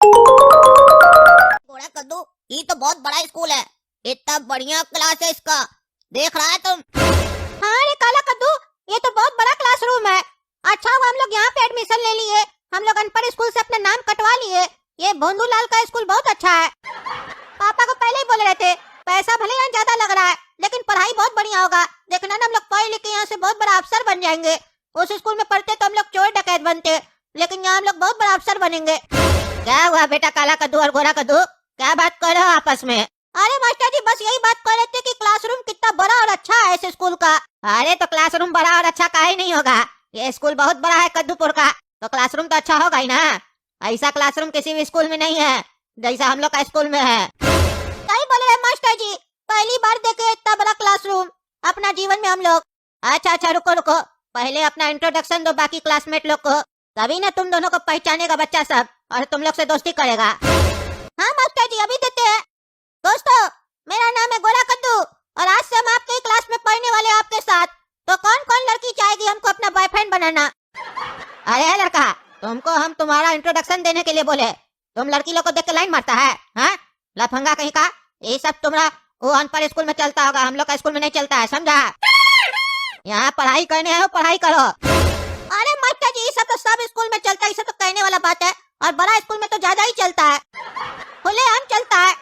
घोड़ा कद्दू, ये तो बहुत बड़ा स्कूल है। इतना बढ़िया क्लास है इसका, देख रहा है तुम? हाँ रे काला कद्दू, ये तो बहुत बड़ा क्लासरूम है। अच्छा हुआ हम लोग यहाँ पे एडमिशन ले लिए। हम लोग अनपढ़ स्कूल से अपना नाम कटवा लिए। ये भोंदूलाल का स्कूल बहुत अच्छा है। पापा को पहले ही बोल रहे थे, पैसा भले यहाँ ज्यादा लग रहा है लेकिन पढ़ाई बहुत बढ़िया होगा। देखना ना, हम लोग पढ़ लिख के यहाँ से बहुत बड़ा अफसर बन जाएंगे। उस स्कूल में पढ़ते तो हम लोग चोर डकैत बनते, लेकिन यहाँ हम लोग बहुत बड़ा अफसर बनेंगे। क्या हुआ बेटा काला कद्दू और गोरा कद्दू, क्या बात कर रहे हो आपस में? अरे मास्टर जी, बस यही बात कर रहे थे कि क्लासरूम कितना बड़ा और अच्छा है इस स्कूल का। अरे तो क्लासरूम बड़ा और अच्छा काहे नहीं होगा? ये स्कूल बहुत बड़ा है कद्दूपुर का, तो क्लासरूम तो अच्छा होगा ही ना। ऐसा क्लासरूम किसी भी स्कूल में नहीं है जैसा हम लोग का स्कूल में है। सही बोल रहे हैं मास्टर जी, पहली बार देखे इतना बड़ा क्लासरूम अपना जीवन में हम लोग। अच्छा रुको रुको, पहले अपना इंट्रोडक्शन दो बाकी क्लासमेट लोग को, तभी ना तुम दोनों को पहचानेगा बच्चा सब और तुम लोग से दोस्ती करेगा। हाँ मास्टर जी, अभी देते हैं। दोस्तों, मेरा नाम है गोरा कद्दू और आज से हम आपके ही क्लास में पढ़ने वाले हैं आपके साथ। तो कौन कौन लड़की चाहेगी हमको अपना बॉयफ्रेंड बनाना? अरे लड़का, तुमको हम तुम्हारा इंट्रोडक्शन देने के लिए बोले, तुम लड़की लोग को देख के लाइन मारता है? हाँ लफंगा कहीं का, ये सब तुम्हारा वो अनपढ़ स्कूल में चलता होगा, हम लोग का स्कूल में नहीं चलता है, समझा? यहाँ पढ़ाई करने आए हो, पढ़ाई करो। अरे मास्टर जी, ये सब तो सब स्कूल में चलता है, ये सब तो कहने वाला बात है, और बड़ा स्कूल में तो ज्यादा ही चलता है, खुलेआम चलता है।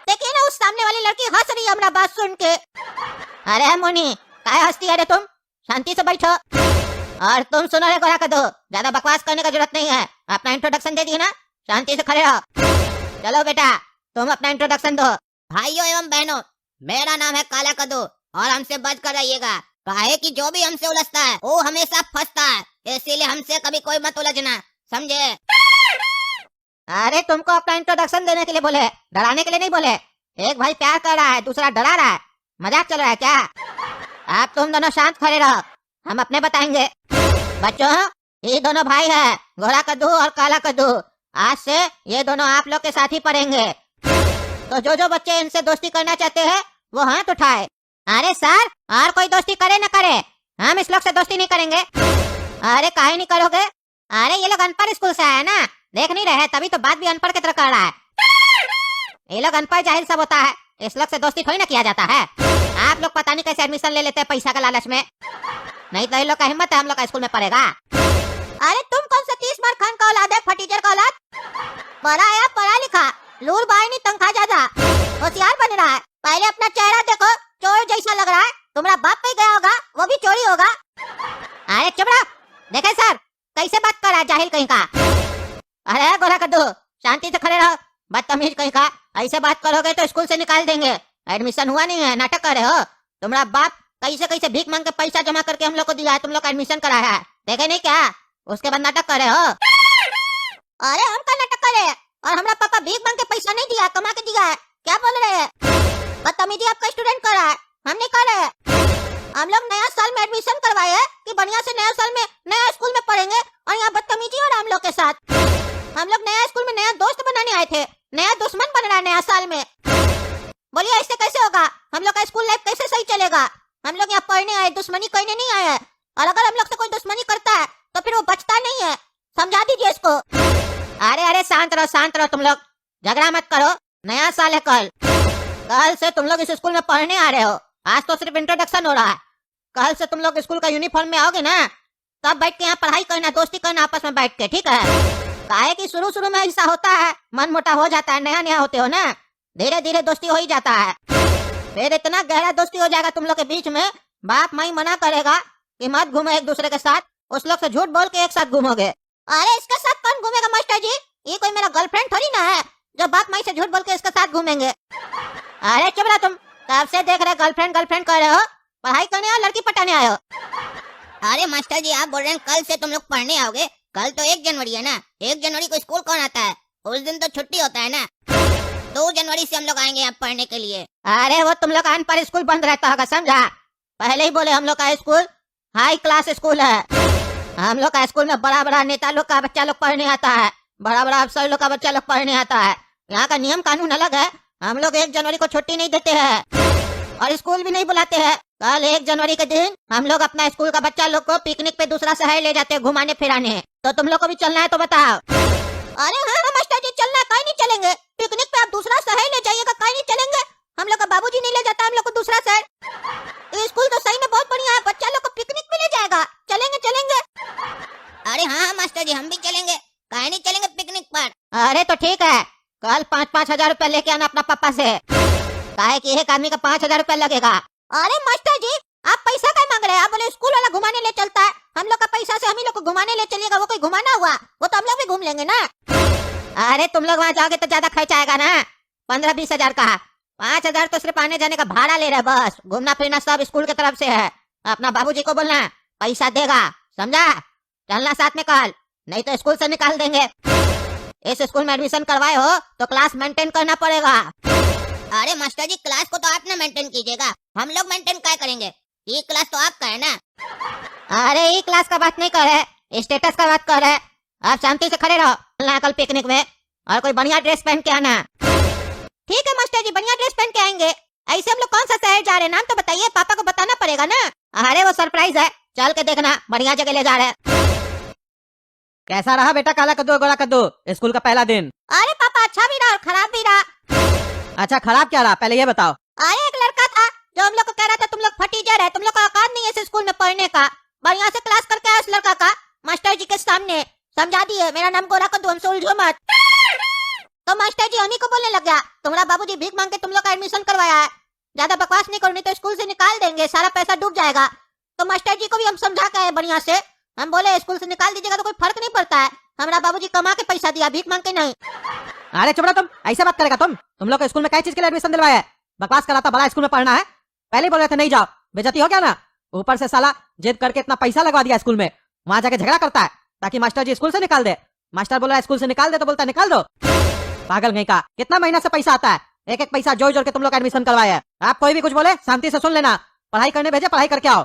देखिए ना, उस सामने वाली लड़की हंस रही है हमारा बात सुन के। अरे मुनी, काय हंसती है रे तुम? शांति से बैठो। और तुम सुनो रे गोरा कद्दू, ज्यादा बकवास करने का जरूरत नहीं है, अपना इंट्रोडक्शन दे दिए ना, शांति से खड़े रहो। चलो बेटा, तुम अपना इंट्रोडक्शन दो। भाइयों एवं बहनों, मेरा नाम है काला कद्दू और हमसे बच कर रहिएगा, काहे कि जो भी हमसे उलझता है वो हमेशा फंसता है, इसीलिए हमसे कभी कोई मत उलझना, समझे? अरे तुमको अपना इंट्रोडक्शन देने के लिए बोले, डराने के लिए नहीं बोले। एक भाई प्यार कर रहा है, दूसरा डरा रहा है, मजाक चल रहा है क्या? आप तुम दोनों शांत खड़े रहो, हम अपने बताएंगे। बच्चों, ये दोनों भाई है, गोरा कद्दू और काला कद्दू। आज से ये दोनों आप लोग के साथ ही पढ़ेंगे, तो जो बच्चे इनसे दोस्ती करना चाहते हैं वो हाथ उठाए। अरे सर, और कोई दोस्ती करे न करे, हम इस लोग से दोस्ती नहीं करेंगे। अरे काहे नहीं करोगे? अरे ये लोग अनपढ़ स्कूल से आए ना, देख नहीं रहे, तभी तो बात भी अनपढ़ की तरह कर रहा है। ये लोग अनपढ़ जाहिल सब होता है, इस लोग से दोस्ती थोड़ी ना किया जाता है। आप लोग पता नहीं कैसे एडमिशन ले लेते हैं पैसा का लालच में, नहीं तो ये लोग का हिम्मत है हम लोग का स्कूल में पढ़ेगा। अरे तुम कौन सा 30 बार खान का औलाद है, फटीचर का औलाद? पढ़ा है, पढ़ा लिखा, लूर बाई नहीं, तनख्वाह ज्यादा, होशियार बन रहा है। पहले अपना चेहरा देखो, चोर जैसा लग रहा है। तुम्हारा बाप पे गया होगा, वो भी चोरी होगा। अरे चुप रहो, देखे सर कैसे बात कर रहा है जाहिल कहीं का। अरे गोरा कद्दू, शांति से खड़े रहो, बदतमीज कहीं का, ऐसे बात करोगे तो स्कूल से निकाल देंगे। एडमिशन हुआ नहीं है, नाटक कर रहे हो। तुम्हारा बाप कैसे कैसे भीख मांग के पैसा जमा करके हम लोग को दिया है, तुम लोग का एडमिशन कराया है, देखे नहीं क्या? उसके बाद नाटक कर रहे हो। अरे हम का नाटक कर रहे हैं, और हमारा पापा भीख मांग के पैसा नहीं दिया, कमा के दिया है, क्या बोल रहे हैं? बदतमीजी आपका स्टूडेंट कर रहा है, हम नहीं कर रहे हैं। हम लोग नया साल में एडमिशन करवाए हैं कि बढ़िया से नया साल में नया स्कूल में पढ़ेंगे, और यहाँ बदतमीजी हो रहा है हम लोग के साथ। हम लोग नया स्कूल में नया दोस्त बनाने आए थे, नया दुश्मन बन रहा है नया साल में। बोलिए ऐसे कैसे होगा? हम लोग का स्कूल लाइफ कैसे सही चलेगा? हम लोग यहाँ पढ़ने आए, दुश्मनी करने नहीं आए हैं, और अगर हम लोग से कोई दुश्मनी करता है तो फिर वो बचता नहीं है, समझा दीजिए इसको। अरे शांत रहो तुम लोग, झगड़ा मत करो, नया साल है कल से तुम लोग इस स्कूल में पढ़ने आ रहे हो। आज तो सिर्फ इंट्रोडक्शन हो रहा है, कल से तुम लोग स्कूल का यूनिफॉर्म में आओगे ना, तब बैठ के यहाँ पढ़ाई करना, दोस्ती करना आपस में बैठ के, ठीक है? काहे कि शुरू में ऐसा होता है, मन मोटा हो जाता है, नया होते हो ना, धीरे धीरे दोस्ती हो ही जाता है, फिर इतना गहरा दोस्ती हो जाएगा तुम लोग के बीच में, बाप माई मना करेगा कि मत घूमो एक दूसरे के साथ, उस लोग से झूठ बोल के एक साथ घूमोगे। अरे इसके साथ कौन घूमेगा मास्टर जी? ये कोई मेरा गर्लफ्रेंड थोड़ी ना है जो बाप माई से झूठ बोल के इसके साथ घूमेंगे। अरे चुप रहो तुम, कब से देख रहे गर्लफ्रेंड कर रहे हो, पढ़ाई करने और लड़की पटाने आए हो। अरे मास्टर जी, आप बोल रहे हैं कल से तुम लोग पढ़ने आओगे, कल तो 1 जनवरी है ना, 1 जनवरी को स्कूल कौन आता है? उस दिन तो छुट्टी होता है ना, 2 जनवरी से हम लोग आएंगे यहाँ पढ़ने के लिए। अरे वो तुम लोग का अनपढ़ स्कूल बंद रहता होगा, समझा? पहले ही बोले हम लोग का स्कूल हाई क्लास स्कूल है, हम लोग का स्कूल में बड़ा नेता लोग का बच्चा लोग पढ़ने आता है, बड़ा अफसर लोग का बच्चा लोग पढ़ने आता है। यहाँ का नियम कानून अलग है, हम लोग 1 जनवरी को छुट्टी नहीं देते हैं और स्कूल भी नहीं बुलाते हैं। कल 1 जनवरी के दिन हम लोग अपना स्कूल का बच्चा लोग को पिकनिक पे दूसरा शहर ले जाते हैं घुमाने फिराने, तो तुम लोग को भी चलना है तो बताओ। अरे हाँ हाँ मास्टर जी, चलना, कहीं नहीं चलेंगे। पिकनिक पे आप दूसरा शहर ले जाइएगा, कहीं नहीं चलेंगे। हम लोग का बाबूजी नहीं ले जाता हम लोग को दूसरा शहर। ये स्कूल तो सही में बहुत बढ़िया है, बच्चा लोग को पिकनिक पे ले जाएगा। चलेंगे चलेंगे। अरे हाँ मास्टर जी, हम भी चलेंगे, कहीं नहीं चलेंगे पिकनिक पर। अरे तो ठीक है, कल 5-5 हजार रुपया लेके आना अपना पापा से, काहे कि एक आदमी का 5 हजार रुपया लगेगा। अरे मास्टर जी, आप पैसा क्या मांग रहे हैं? आप बोले स्कूल वाला घुमाने ले चलता है, हम लोग का पैसा से हम ही लोग को घुमाने ले चलिएगा। वो कोई घुमाना हुआ? वो तो हम लोग भी घूम लेंगे ना। अरे तुम लोग वहाँ जाओगे तो ज्यादा खर्च आएगा ना, 15-20 हजार का। 5 हजार तो सिर्फ आने जाने का भाड़ा ले रहे, बस घूमना फिरना सब स्कूल की तरफ से है। अपना बाबूजी को बोलना पैसा देगा, समझा? चलना साथ में कल, नहीं तो स्कूल से निकाल देंगे। इस स्कूल में एडमिशन करवाए हो तो क्लास मेंटेन करना पड़ेगा। अरे मास्टर जी, क्लास को तो आप ना मेंटेन कीजिएगा, हम लोग मेंटेन क्या करेंगे? ये क्लास तो आपका है ना। अरे ये क्लास का बात नहीं कर रहे, स्टेटस का बात कर रहे। आप शांति से खड़े रहो, चलना है कल पिकनिक में, और कोई बढ़िया ड्रेस पहन के आना। ठीक है मास्टर जी, बढ़िया ड्रेस पहन के आएंगे। ऐसे हम लोग कौन सा शहर जा रहे हैं, नाम तो बताइए, पापा को बताना पड़ेगा ना। अरे वो सरप्राइज है, चल के देखना, बढ़िया जगह ले जा रहे हैं। कैसा रहा बेटा काला कद्दू और गोरा कद्दू स्कूल का पहला दिन? अरे पापा, अच्छा भी रहा और खराब भी रहा। अच्छा, खराब क्या रहा पहले ये बताओ। अरे एक लड़का था जो हम लोग को कह रहा था तुम लोग फटीचर है, तुम लोग का औकात नहीं है इस स्कूल में पढ़ने का। बढ़िया से क्लास करके आया उस लड़का का, मास्टर जी के सामने समझा दिए मेरा नाम गोरा कद्दू, हमसे उलझो मत। तो मास्टर जी हम ही को बोलने लग गया, तुम्हारा बाबूजी भीख मांग के तुम लोग का एडमिशन करवाया है, ज्यादा बकवास नहीं करो नहीं तो स्कूल से निकाल देंगे, सारा पैसा डूब जाएगा। तो मास्टर जी को भी हम समझा के आए बढ़िया से, हम बोले स्कूल से निकाल दीजिएगा तो कोई फर्क नहीं पड़ता है, हमारा बाबूजी कमा के पैसा दिया, भीख मांग के नहीं। अरे चुप रहो तुम, ऐसे बात करेगा तुम लोग को स्कूल में क्या चीज के लिए एडमिशन दिलवाया है? बकवास कराता, बड़ा स्कूल में पढ़ना है, पहले ही बोल रहे थे नहीं जाओ, बेइज्जती हो गया ना। ऊपर से साला जिद करके इतना पैसा लगवा दिया स्कूल में, वहां जाके झगड़ा करता है ताकि मास्टर जी स्कूल से निकाल दे। मास्टर बोल रहा है स्कूल से निकाल दे तो बोलता है निकाल दो। पागल नहीं का, कितना महीना से पैसा आता है, एक एक पैसा जोड़ जोड़ के तुम लोग एडमिशन करवाया है। आप कोई भी कुछ बोले शांति से सुन लेना, पढ़ाई करने भेजे पढ़ाई करके आओ।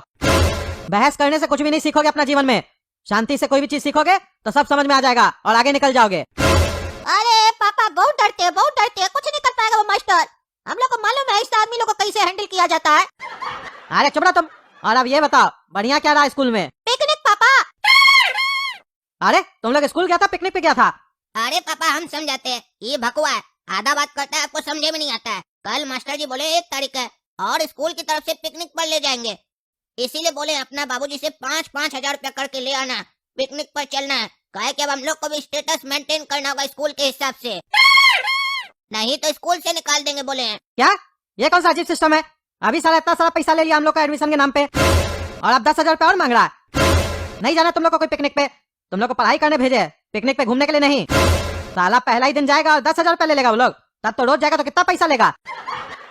बहस करने से कुछ भी नहीं सीखोगे अपना जीवन में, शांति से कोई भी चीज सीखोगे तो सब समझ में आ जाएगा और आगे निकल जाओगे। अरे पापा बहुत डरते हैं, कुछ नहीं कर पाएगा वो मास्टर, हम लोग को मालूम है इस आदमी लोग को कैसे हैंडल किया जाता है। अरे चुप रहो तुम, और अब ये बताओ बढ़िया क्या रहा स्कूल में? पिकनिक पापा। अरे तुम लोग स्कूल गया था, पिकनिक पे गया था? अरे पापा हम समझाते हैं, ये भकुआ है, आधा बात करता है आपको समझे में नहीं आता है। कल मास्टर जी बोले 1 तारीख है और स्कूल की तरफ से पिकनिक पर ले जाएंगे, इसीलिए बोले अपना बाबूजी से 5-5 हजार रुपया करके ले आना, पिकनिक पर चलना है। कहे कि अब हम लोग को भी स्टेटस मेंटेन करना होगा स्कूल के हिसाब से, नहीं तो स्कूल से निकाल देंगे बोले हैं। क्या ये कौन सा अजीब सिस्टम है? अभी सारा इतना सारा पैसा ले लिया हम लोग का एडमिशन के नाम पे और अब 10 हजार रुपया और मांग रहा है। नहीं जाना तुम लोग को कोई पिकनिक पे, तुम लोग को पढ़ाई करने भेजे, पिकनिक पे घूमने के लिए नहीं। साला पहला ही दिन जाएगा और 10 हजार रुपया ले लेगा वो लोग, तब तो रोज जाएगा तो कितना पैसा लेगा?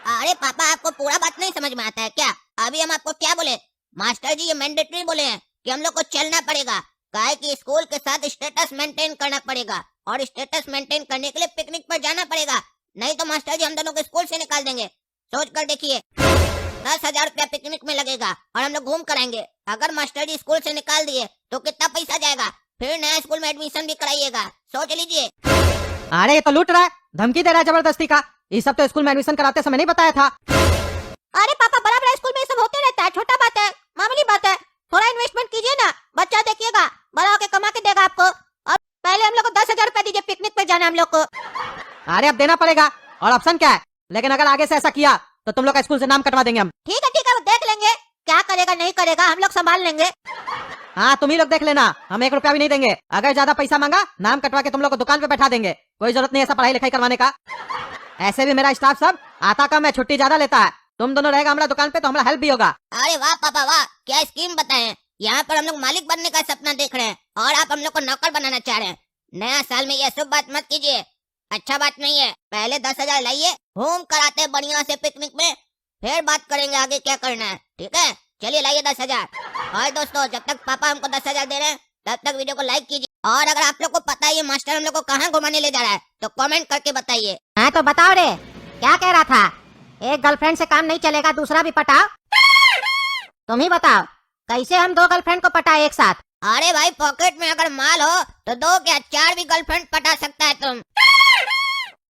अरे पापा आपको पूरा बात नहीं समझ में आता है क्या? अभी हम आपको क्या बोले, मास्टर जी ये मैंडेटरी बोले हैं कि हम लोग को चलना पड़ेगा, काहे कि स्कूल के साथ स्टेटस मेंटेन करना पड़ेगा और स्टेटस मेंटेन करने के लिए पिकनिक पर जाना पड़ेगा, नहीं तो मास्टर जी हम दोनों को स्कूल से निकाल देंगे। सोच कर देखिए, 10 हजार रुपया पिकनिक में लगेगा और हम लोग घूम कर आएंगे। अगर मास्टर जी स्कूल से निकाल दिए तो कितना पैसा जाएगा, फिर नया स्कूल में एडमिशन भी कराइएगा, सोच लीजिए। अरे ये तो लूट रहा है, धमकी दे रहा है जबरदस्ती का। ये सब तो स्कूल में एडमिशन कराते समय नहीं बताया था। अरे पापा बड़ा बड़ा स्कूल में ये सब होते रहता है, छोटा बात है, मामूली बात है, थोड़ा इन्वेस्टमेंट कीजिए ना, बच्चा देखिएगा बड़ा होके कमा के देगा आपको। और पहले हम लोग को 10 हजार रुपया दीजिए, पिकनिक पे जाना हम लोग को। अरे अब देना पड़ेगा, और ऑप्शन क्या है? लेकिन अगर आगे से ऐसा किया तो तुम लोग का स्कूल से नाम कटवा देंगे हम। ठीक है वो देख लेंगे, क्या करेगा नहीं करेगा हम लोग संभाल लेंगे। हाँ तुम ही लोग देख लेना, हम 1 रुपया भी नहीं देंगे। अगर ज्यादा पैसा मांगा नाम कटवा के तुम लोग को दुकान पे बैठा देंगे, कोई जरूरत नहीं ऐसा पढ़ाई लिखाई करवाने का। ऐसे भी मेरा स्टाफ सब आता कम है, छुट्टी ज्यादा लेता है। तुम दोनों रहेगा हमारा दुकान पे तो हमारा हेल्प भी होगा। अरे वाह पापा वाह, क्या स्कीम बताए, यहाँ पर हम लोग मालिक बनने का सपना देख रहे हैं और आप हम लोग को नौकर बनाना चाह रहे हैं। नया साल में ये सब बात मत कीजिए, अच्छा बात नहीं है। पहले 10 हजार लाइए, घूम कर आते हैं बढ़िया से पिकनिक में, फिर बात करेंगे आगे क्या करना है, ठीक है? चलिए लाइए 10 हजार। और दोस्तों जब तक पापा हमको 10 हजार दे रहे हैं तब तक वीडियो को लाइक कीजिए, और अगर आप लोग को पता है ये मास्टर हम लोग को कहाँ घुमाने ले जा रहा है तो कमेंट करके बताइए। हाँ तो बताओ रे, क्या कह रहा था? एक गर्लफ्रेंड से काम नहीं चलेगा, दूसरा भी पटाओ। तुम ही बताओ कैसे हम 2 गर्लफ्रेंड को पटाए एक साथ? अरे भाई पॉकेट में अगर माल हो तो 2 क्या 4 भी गर्लफ्रेंड पटा सकता है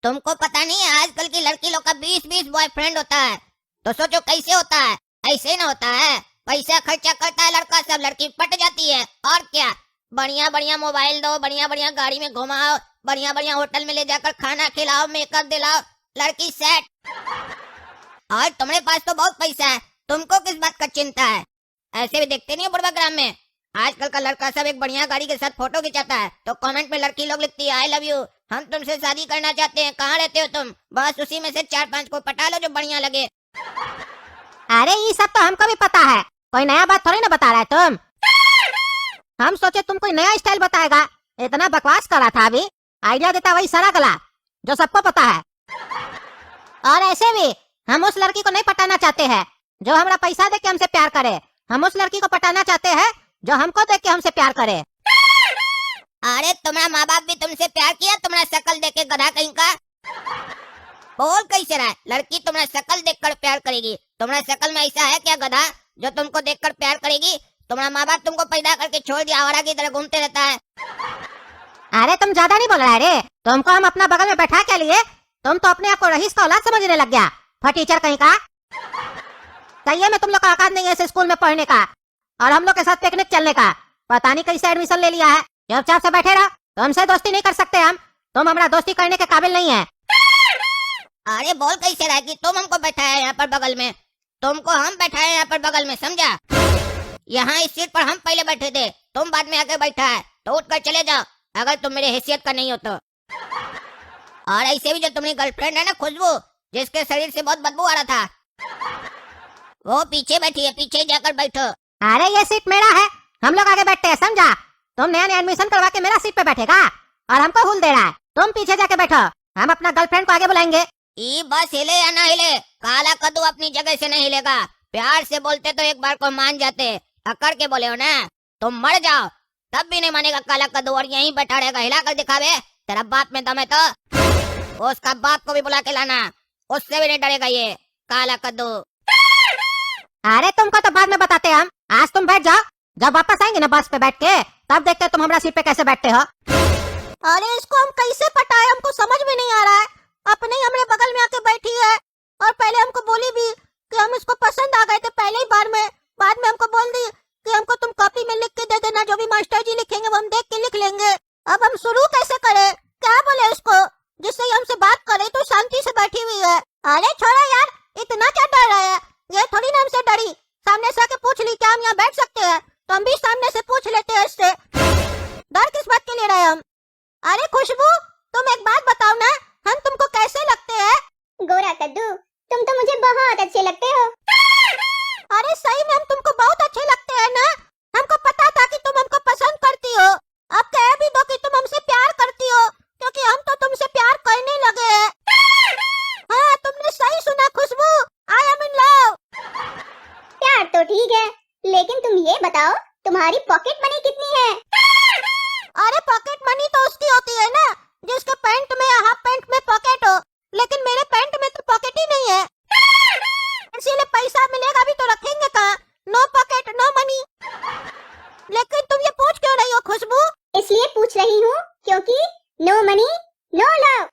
तुमको पता नहीं है आजकल की लड़की लोग का 20-20 बॉयफ्रेंड होता है, तो सोचो कैसे होता है। ऐसे ना होता है, पैसा खर्चा करता है लड़का, सब लड़की पट जाती है। और क्या, बढ़िया बढ़िया मोबाइल दो, बढ़िया बढ़िया गाड़ी में घुमाओ, बढ़िया बढ़िया होटल में ले जाकर खाना खिलाओ, मेकअप दिलाओ, लड़की सेट। और तुम्हारे पास तो बहुत पैसा है, तुमको किस बात का चिंता है? ऐसे भी देखते नहीं हो बुढ़वा ग्राम में, आजकल का लड़का सब एक बढ़िया गाड़ी के साथ फोटो खिंचाता है तो कमेंट में लड़की लोग लिखती है आई लव यू, हम तुमसे शादी करना चाहते हैं, कहाँ रहते हो तुम? बस उसी में से 4-5 को पटा लो जो बढ़िया लगे। अरे ये सब तो हमको भी पता है, कोई नया बात थोड़ी ना बता रहा है तुम। हम सोचे तुम कोई नया स्टाइल बताएगा, इतना बकवास कर रहा था अभी। आइडिया देता वही सारा गला जो सबको पता है। और ऐसे भी हम उस लड़की को नहीं पटाना चाहते हैं जो हमारा पैसा दे के हमसे प्यार करे, हम उस लड़की को पटाना चाहते हैं जो हमको देख के हमसे प्यार करे। अरे तुम्हारा माँ बाप भी तुमसे प्यार किया तुम्हारा शक्ल देख के, गधा कहीं का। बोल कैसे रहा है? लड़की तुम्हारा शक्ल देखकर प्यार करेगी? तुम्हारा शक्ल में ऐसा है क्या गधा जो तुमको देखकर प्यार करेगी? तुम्हारा माँ बाप तुमको पैदा करके छोड़ दिया, आवारा की तरह घूमते रहता है। अरे तुम ज्यादा नहीं बोल रहा है रे, तुमको हम अपना बगल में बैठा के लिए तुम तो अपने आप को रईस का औलाद समझने लग गया, फटीचर कहीं का। सही में तुम लोग का औकात नहीं है इस स्कूल में पढ़ने का और हम लोग के साथ पिकनिक चलने का। पता नहीं कैसे एडमिशन ले लिया है, चुपचाप से बैठे रहो, तुमसे दोस्ती नहीं कर सकते हम, तुम हमारा दोस्ती करने के काबिल नहीं है। अरे बोल कैसे रहा है कि तुम हमको बैठाया यहाँ पर बगल में, तुमको हम बैठाए यहाँ पर बगल में, समझा? यहाँ इस सीट पर हम पहले बैठे थे, तुम बाद में आके बैठा है, तो उठ कर चले जाओ अगर तुम मेरे हैसियत का नहीं हो तो। और ऐसे भी जो तुम्हारी गर्लफ्रेंड है ना खुशबू, जिसके शरीर से बहुत बदबू आ रहा था, वो पीछे बैठी है, पीछे जाकर बैठो। अरे ये सीट मेरा है, हम लोग आगे बैठते हैं, समझा? तुम नया नया एडमिशन करवा के मेरा सीट पे बैठेगा और हमको हुल दे रहा है, तुम पीछे जाके बैठो, हम अपना गर्लफ्रेंड को आगे बुलाएंगे। ई बस हिले या ना हिले, काला कद्दू अपनी जगह से नहीं हिलेगा। प्यार से बोलते तो एक बार को मान जाते, अकड़ के बोले हो ना तुम मर जाओ तब भी नहीं मानेगा काला कद्दू, और यहीं बैठा रहेगा। हिला कर दिखावे, तेरा बाप में दम है तो उसका बाप को भी बुला के लाना, उससे भी नहीं डरेगा ये काला कद्दू। अरे तुमको तो बाद में बताते हम, आज तुम बैठ जाओ, जब वापस आएंगे ना बस पे बैठ के तब देखते तुम हमारा सीट पे कैसे बैठते हो। अरे इसको हम कैसे पटाए, हमको समझ में नहीं आ रहा है। अपने ही हमरे बगल में आके बैठी है और पहले हमको बोली भी कि हम इसको पसंद आ गए थे पहले ही बार में, बाद में हमको बोल दी कि हमको तुम कॉपी में लिख के दे देना, जो भी मास्टर जी लिखेंगे वो हम देख के लिख लेंगे। अब हम शुरू कैसे करें, क्या बोले उसको जिससे ये हमसे बात करे, तो शांति से बैठी हुई है। अरे छोड़ो यार, इतना क्या डर रहा है, ये थोड़ी ना हमसे डरी, सामने से आके पूछ ली क्या हम यहाँ बैठ सकते हैं, तो हम भी सामने से पूछ लेते हैं इससे। डर किस बात के ले रहे हैं हम? अरे खुशबू तुम एक बात बताओ ना, हम तुमको कैसे लगते हैं? गोरा कद्दू, तुम तो मुझे बहुत अच्छे लगते हो। अरे सही में हम तुमको बहुत अच्छे लगते हैं ना, हमको पता था कि तुम हमको पसंद करती हो, अब कह भी दो कि तुम हमसे प्यार करती हो, क्योंकि हम तो तुमसे प्यार करने लगे हैं। हाँ तुमने सही सुना खुशबू, आई एम इन लव। प्यार तो ठीक है, लेकिन तुम ये बताओ तुम्हारी पॉकेट मनी कितनी है? अरे पॉकेट मनी तो उसकी होती है ना जिसके पैंट में या हाफ पैंट में पॉकेट हो, लेकिन मेरे पैंट में तो पॉकेट ही नहीं है, इसीलिए पैसा मिलेगा भी तो रखेंगे कहाँ, नो पॉकेट नो मनी। लेकिन तुम ये पूछ क्यों रही हो खुशबू? इसलिए पूछ रही हूँ क्योंकि नो मनी नो लव।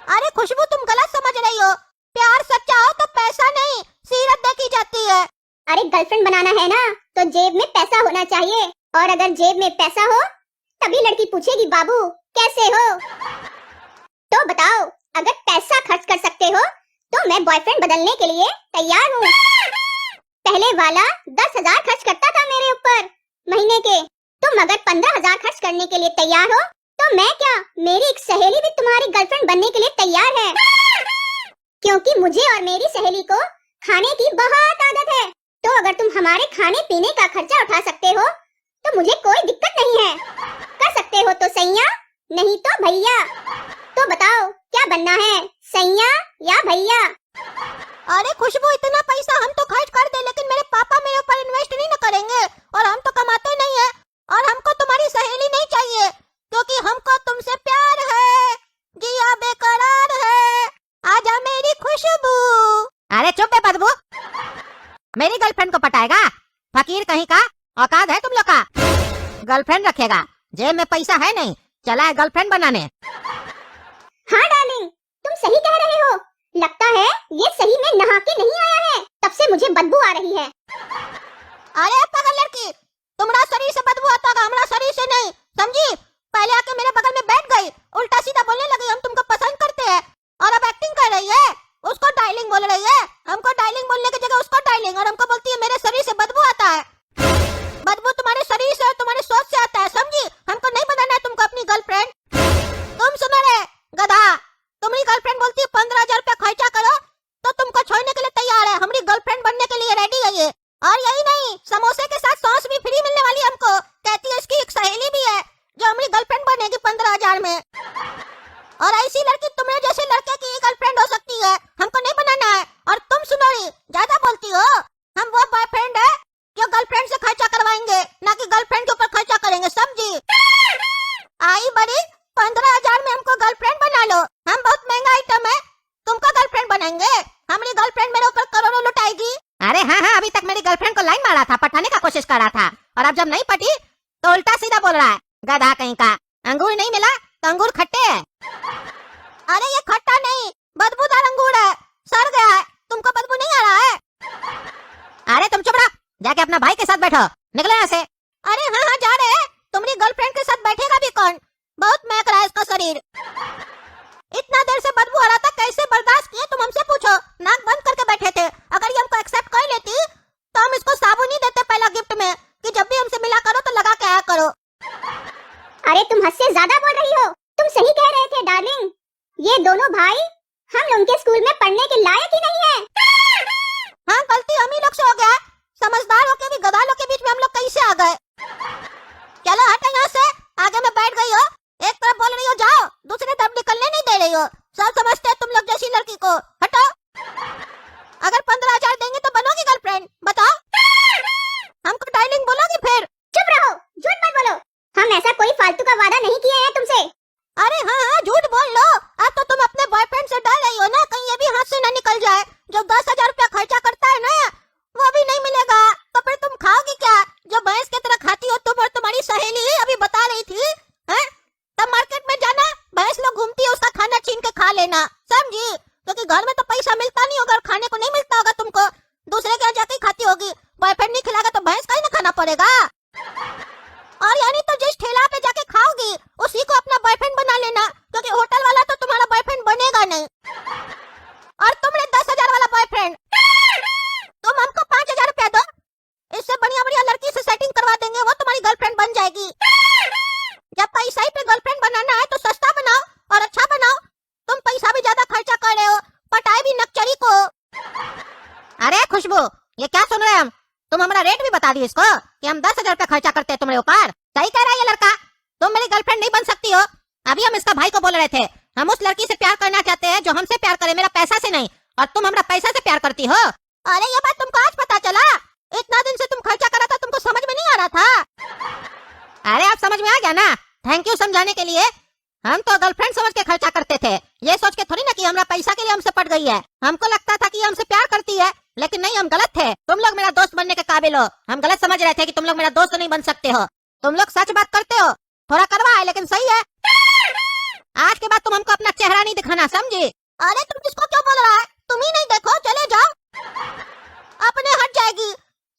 अरे खुशबू तुम गलत समझ रही हो, प्यार सच्चा हो तो पैसा नहीं सीरत देखी जाती है। अरे गर्लफ्रेंड बनाना है ना तो जेब में पैसा होना चाहिए, और अगर जेब में पैसा हो तभी लड़की पूछेगी बाबू कैसे हो। तो बताओ, अगर पैसा खर्च कर सकते हो तो मैं बॉयफ्रेंड बदलने के लिए तैयार हूँ। पहले वाला 10,000 खर्च करता था मेरे ऊपर महीने के, तुम अगर 15,000 खर्च करने के लिए तैयार हो तो मैं क्या, मेरी एक सहेली भी तुम्हारी गर्लफ्रेंड बनने के लिए तैयार है, क्योंकि मुझे और मेरी सहेली को खाने की बहुत आदत है। तो अगर तुम हमारे खाने पीने का खर्चा उठा सकते हो तो मुझे कोई दिक्कत नहीं है, कर सकते हो तो सैया नहीं तो भैया। तो बताओ क्या बनना है, सैया या भैया? अरे खुशबू इतना पैसा हम तो खर्च कर दे, लेकिन मेरे पापा मेरे ऊपर इन्वेस्ट नहीं न करेंगे, और हम तो कमाते नहीं है, और हमको तुम्हारी सहेली नहीं चाहिए क्योंकि हमको तुमसे प्यार है, जिया बेकरार है, आजा मेरी खुशबू। अरे चुप बे बदबू, मेरी गर्लफ्रेंड को पटाएगा, फकीर कहीं का, औकात है तुम लोग का? गर्लफ्रेंड रखेगा, जेब में पैसा है नहीं, चला है गर्लफ्रेंड बनाने। हाँ डार्लिंग, तुम सही कह रहे हो, लगता है ये सही में नहा के नहीं आया है, तब से मुझे बदबू आ रही है। अरे पागल लड़की, तुम्हारा शरीर से बदबू आता होगा, हमारा शरीर से नहीं, समझी? पहले आके मेरे बगल में बैठ गई, गधा, तुम्हारी गर्लफ्रेंड बोलती है 15,000 रुपया खर्चा करो तो तुमको छोड़ने के लिए तैयार है, हमारी गर्लफ्रेंड बनने के लिए रेडी है ये। और यही नहीं, समोसे के साथ सॉस भी फ्री मिलने वाली है हमको। कहती है इसकी एक सहेली भी है जो हमारी गर्लफ्रेंड बनेगी 15,000 में। और ऐसी लड़की तुम्हारे जैसे लड़के की गर्लफ्रेंड हो सकती है, हमको नहीं बनाना है। और तुम सुनोरी, ज्यादा बोलती हो। हम वो बॉयफ्रेंड है जो गर्लफ्रेंड से खर्चा करवाएंगे, ना कि गर्लफ्रेंड के ऊपर खर्चा करेंगे, समझी? आई बड़ी, 15,000 में हमको गर्लफ्रेंड बना लो। हम बहुत महंगा आइटम है, तुमको गर्लफ्रेंड बनाएंगे। हमारी गर्लफ्रेंड मेरे ऊपर करोड़ों लुटाएगी। अरे हाँ हाँ, अभी तक मेरी गर्लफ्रेंड को लाइन मारा था, पटाने का कोशिश कर रहा था, और अब जब नहीं पटी तो उल्टा सीधा बोल रहा है, गधा कहीं का। अंगूर नहीं मिला तो अंगूर खट्टे है। अरे ये खट्टा नहीं, बदबूदार अंगूर है, सड़ गया है। तुमको बदबू नहीं आ रहा है? अरे तुम चुप रहो, जाके अपना भाई के साथ बैठो, निकलो यहाँ से। अरे हाँ हाँ जा रहे हैं। तुम्हारी गर्लफ्रेंड के साथ बैठेगा भी कौन? बहुत महक रहा है इसका शरीर। इतना देर से बदबू आ रहा था, कैसे बर्दाश्त किए तुम हमसे पूछो। नाक बंद करके बैठे थे। अगर ये हमको एक्सेप्ट कर लेती तो हम इसको साबुन ही देते पहला गिफ्ट में, कि जब भी हमसे मिला करो तो लगा के आया करो। अरे तुम हद से ज्यादा बोल रही हो। तुम सही कह रहे थे डार्लिंग, ये दोनों भाई हम लोग के स्कूल में पढ़ने के लायक ही नहीं है। हाँ, गलती हम ही लोग से हो गया। समझदार होके भी गधा लोग के बीच में हम लोग कैसे आ गए? चलो हटो यहाँ से, आगे में बैठ गई हो। एक तरफ बोल रही हो जाओ, दूसरी तरफ निकलने नहीं दे रही हो। सब समझते हैं तुम लोग जैसी लड़की को। हटो। अगर 15,000 देंगे तो बनोगी गर्लफ्रेंड? बताओ। हमको डार्लिंग बोलोगी फिर? चुप रहो, झूठ मत बोलो। हम ऐसा कोई फालतू का वादा नहीं किए हैं तुमसे। अरे हाँ हाँ, झूठ बोल लो। अब तो तुम अपने बॉयफ्रेंड से डर रही हो ना, कहीं ये भी हाथ से न निकल जाए। जो 10,000 रुपया खर्चा करता है ना, वो भी नहीं मिलेगा। तो फिर तुम खाओगी क्या? जो भैंस की तरह खाती हो तुम और तुम्हारी सहेली अभी बता रही थी। हैं? तब मार्केट में जाना, भैंस लोग घूमती है, उसका खाना छीन के खा लेना, समझी? क्योंकि घर में तो पैसा मिलता नहीं होगा, खाने को नहीं मिलता होगा तुमको, दूसरे के यहाँ जाके खाती होगी। बॉयफ्रेंड नहीं खिलाएगा तो भैंस का ही ना खाना पड़ेगा। और यानी तो जिस ठेला पे जाके खाओगी उसी को अपना बॉयफ्रेंड बना लेना, क्योंकि होटल वाला तो तुम्हारा बॉयफ्रेंड बनेगा नहीं। और तुमने 10,000 वाला बॉयफ्रेंड, तुम हमको 5,000 रुपया दो, इससे बढ़िया बढ़िया लड़की से सेटिंग करवा देंगे, वो तुम्हारी गर्लफ्रेंड बन जाएगी। जब पैसा ही पे गर्लफ्रेंड बनाना है तो सस्ता बनाओ और अच्छा बनाओ। तुम पैसा भी ज्यादा खर्चा कर रहे हो, पटाए भी नक्चरी को। अरे खुशबू, ये क्या सुन रहे हैं हम? तुम हमारा रेट भी बता दी इसको कि हम 10,000 रुपया खर्चा करते हैं तुम्हारे ऊपर। सही कह रहा है ये लड़का, तुम मेरी गर्लफ्रेंड नहीं बन सकती हो। अभी हम इसका भाई को बोल रहे थे, हम उस लड़की से प्यार करना चाहते हैं जो हमसे प्यार करे, मेरा पैसा से नहीं। और तुम हमारा पैसा से प्यार करती हो। अरे ये बात तुमको आज पता चला? इतना दिन से तुम खर्चा कर रहा था, तुमको समझ में नहीं आ रहा था? अरे अब समझ में आ गया ना, थैंक यू समझाने के लिए। हम तो गर्लफ्रेंड समझ के खर्चा करते थे, ये सोच के थोड़ी ना कि हमारा पैसा के लिए हमसे पट गई है। हमको लगता था कि हमसे प्यार करती है, लेकिन नहीं, हम गलत थे। तुम लोग मेरा दोस्त बनने के काबिल हो, हम गलत समझ रहे थे कि तुम लोग मेरा दोस्त नहीं बन सकते हो। तुम लोग सच बात करते हो, थोड़ा कड़वा है लेकिन सही है। आज के बाद तुम हमको अपना चेहरा नहीं दिखाना, समझी? अरे तुम किसको क्यों बोल रहा है? तुम ही नहीं देखो, चले जाओ। अपने हट जाएगी,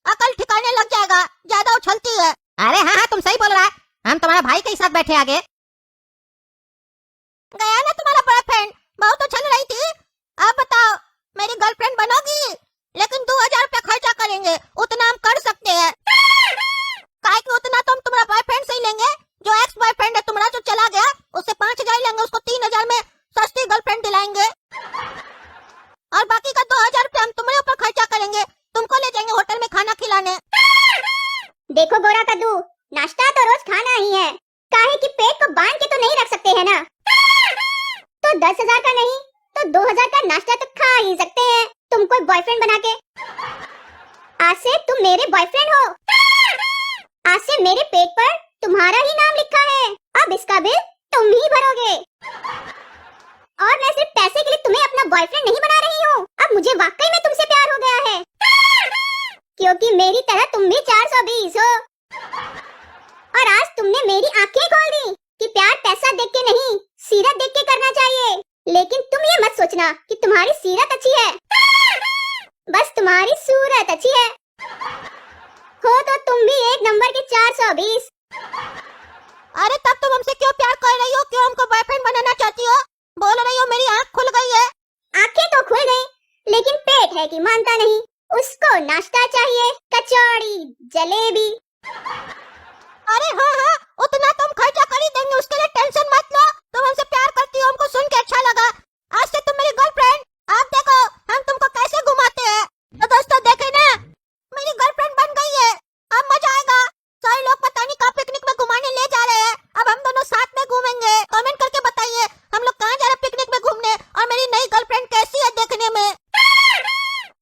अकल ठिकाने लग जाएगा, ज्यादा उछलती है। अरे हाँ हाँ, तुम सही बोल रहा है, हम तुम्हारा भाई के साथ बैठे आगे। गया ना तुम्हारा बॉयफ्रेंड, बहुत उछल रही थी। अब बताओ, मेरी गर्लफ्रेंड बनोगी? लेकिन 2,000 रुपया खर्चा करेंगे, उतना हम कर सकते हैं। काहे कि उतना तो हम तुम्हारा बॉयफ्रेंड से ही लेंगे। जो एक्स बॉयफ्रेंड है तुम्हारा जो चला गया, उससे 5,000 लेंगे, उसको 3,000 में सस्ती गर्लफ्रेंड दिलाएंगे। और बाकी का 2,000 रुपया हम तुम्हारे ऊपर खर्चा करेंगे, तुमको ले जाएंगे होटल में खाना खिलाने। देखो गोरा कद्दू, नाश्ता तो रोज खाना ही है, काहे कि पेट को बांध के तो नहीं रख सकते हैं ना। तो 10,000 का नहीं तो 2,000 का नाश्ता तो खा ही सकते हैं, तुम कोई बॉयफ्रेंड बना के। आज से तुम मेरे बॉयफ्रेंड हो, आज से मेरे पेट पर तुम्हारा ही नाम लिखा है। अब इसका बिल तुम ही भरोगे। और मैं सिर्फ पैसे के लिए तुम्हें अपना बॉयफ्रेंड नहीं बना रही हूँ, अब मुझे वाकई में तुमसे प्यार हो गया है, क्योंकि मेरी तरह तुम भी 420 हो। और आज तुमने मेरी आंखें खोल दी कि प्यार पैसा देख के नहीं, सीरत देख के करना चाहिए। लेकिन तुम ये मत सोचना कि तुम्हारी सीरत अच्छी है, बस तुम्हारी सूरत अच्छी है। हो तो तुम भी एक नंबर के 420। अरे तब तुम हमसे क्यों प्यार कर रही हो? क्यों हमको बॉयफ्रेंड बनाना चाहती हो? बोल रही हो मेरी आँख खुल गई है। आंखें तो खुल गई, लेकिन पेट है कि मानता नहीं। उसको नाश्ता चाहिए, कचौड़ी, जलेबी। अरे हाँ हाँ, उतना तुम खर्चा कर ही देंगे, उसके लिए टेंशन मत लो। तुम हमसे प्यार करती हो, हमको सुन के लगा, आज से तुम मेरी गर्लफ्रेंड। आप देखो हम तुमको कैसे घुमाते हैं। तो दोस्तों देखे ना, मेरी गर्लफ्रेंड बन गई है। अब मजा आएगा। सारे लोग पता नहीं कहाँ पिकनिक में घुमाने ले जा रहे हैं। अब हम दोनों साथ में घूमेंगे। कमेंट करके बताइए हम लोग कहाँ जा रहे हैं पिकनिक में घूमने, और मेरी नई गर्लफ्रेंड कैसी है देखने में।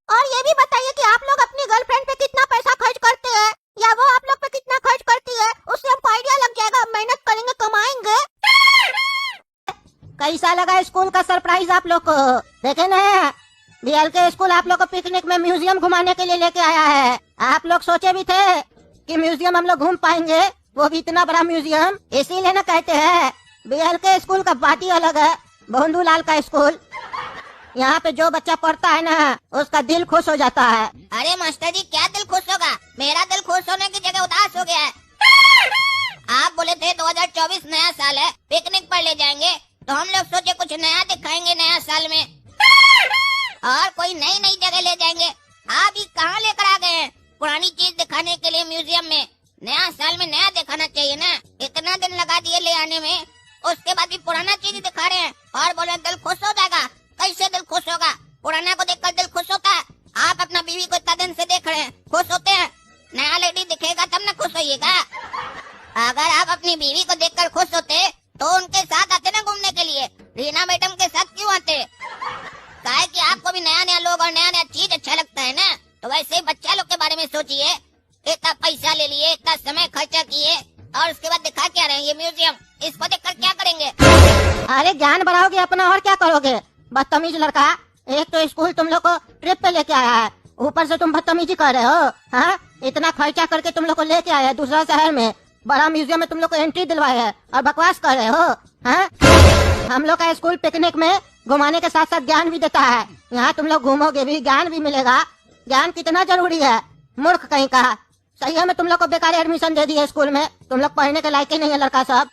और ये भी बताइए कि आप लोग अपनी गर्लफ्रेंड पे कितना पैसा खर्च करते हैं, या वो आप लोग पे कितना खर्च करती है। उससे हमको आइडिया लग जाएगा। मेहनत करेंगे, कमाएंगे। कैसा लगा स्कूल का सरप्राइज आप लोग को? देखे ना, बीएल के स्कूल आप लोग को पिकनिक में म्यूजियम घुमाने के लिए लेके आया है। आप लोग सोचे भी थे कि म्यूजियम हम लोग घूम पाएंगे, वो भी इतना बड़ा म्यूजियम। इसीलिए ना कहते हैं बीएल के स्कूल का बात ही अलग है, भोंदूलाल का स्कूल। यहाँ पे जो बच्चा पढ़ता है ना, उसका दिल खुश हो जाता है। अरे मास्टर जी, क्या दिल खुश होगा? मेरा दिल खुश होने की जगह उदास हो गया है। आप बोले थे 2024 नया साल है, पिकनिक पर ले जाएंगे, तो हम लोग सोचे कुछ नया दिखाएंगे नया साल में, और कोई नई नई जगह ले जाएंगे। आप ही कहाँ लेकर आ गए हैं पुरानी चीज दिखाने के लिए म्यूजियम में? नया साल में नया दिखाना चाहिए ना। इतना दिन लगा दिए ले आने में, उसके बाद भी पुराना चीज दिखा रहे हैं और बोले दिल खुश हो जाएगा। कैसे दिल खुश होगा? पुराना को देखकर दिल खुश होता है? आप अपना बीवी को इतना दिन से देख रहे हैं, खुश होते हैं? नया लेडी दिखेगा तब ना खुश होइएगा। अगर आप अपनी बीवी को देखकर खुश होते तो उनके साथ आते ना घूमने के लिए। रीना मैडम के साथ क्यों आते? काहे कि आपको भी नया नया लोग और नया नया चीज अच्छा लगता है ना। तो वैसे ही बच्चा लोग के बारे में सोचिए। इतना पैसा ले लिए, इतना समय खर्चा किए, और उसके बाद दिखा क्या रहे हैं ये म्यूजियम? इसको देखकर क्या करेंगे? अरे ज्ञान बढ़ाओगे अपना, और क्या करोगे? बदतमीज लड़का। एक तो स्कूल तुम लोग को ट्रिप पे लेके आया है, ऊपर से तुम बदतमीजी कर रहे हो। हाँ, इतना खर्चा करके तुम लोग को लेके आया है दूसरा शहर में, बड़ा म्यूजियम में तुम लोग को एंट्री दिलवाया है, और बकवास कर रहे हो। हाँ, हम लोग का स्कूल पिकनिक में घुमाने के साथ साथ ज्ञान भी देता है। यहाँ तुम लोग घूमोगे भी, ज्ञान भी मिलेगा। ज्ञान कितना जरूरी है, मूर्ख कहीं का। सही है, मैं तुम लोग को बेकार एडमिशन दे दी है स्कूल में। तुम लोग पढ़ने के लायक ही नहीं है लड़का सब।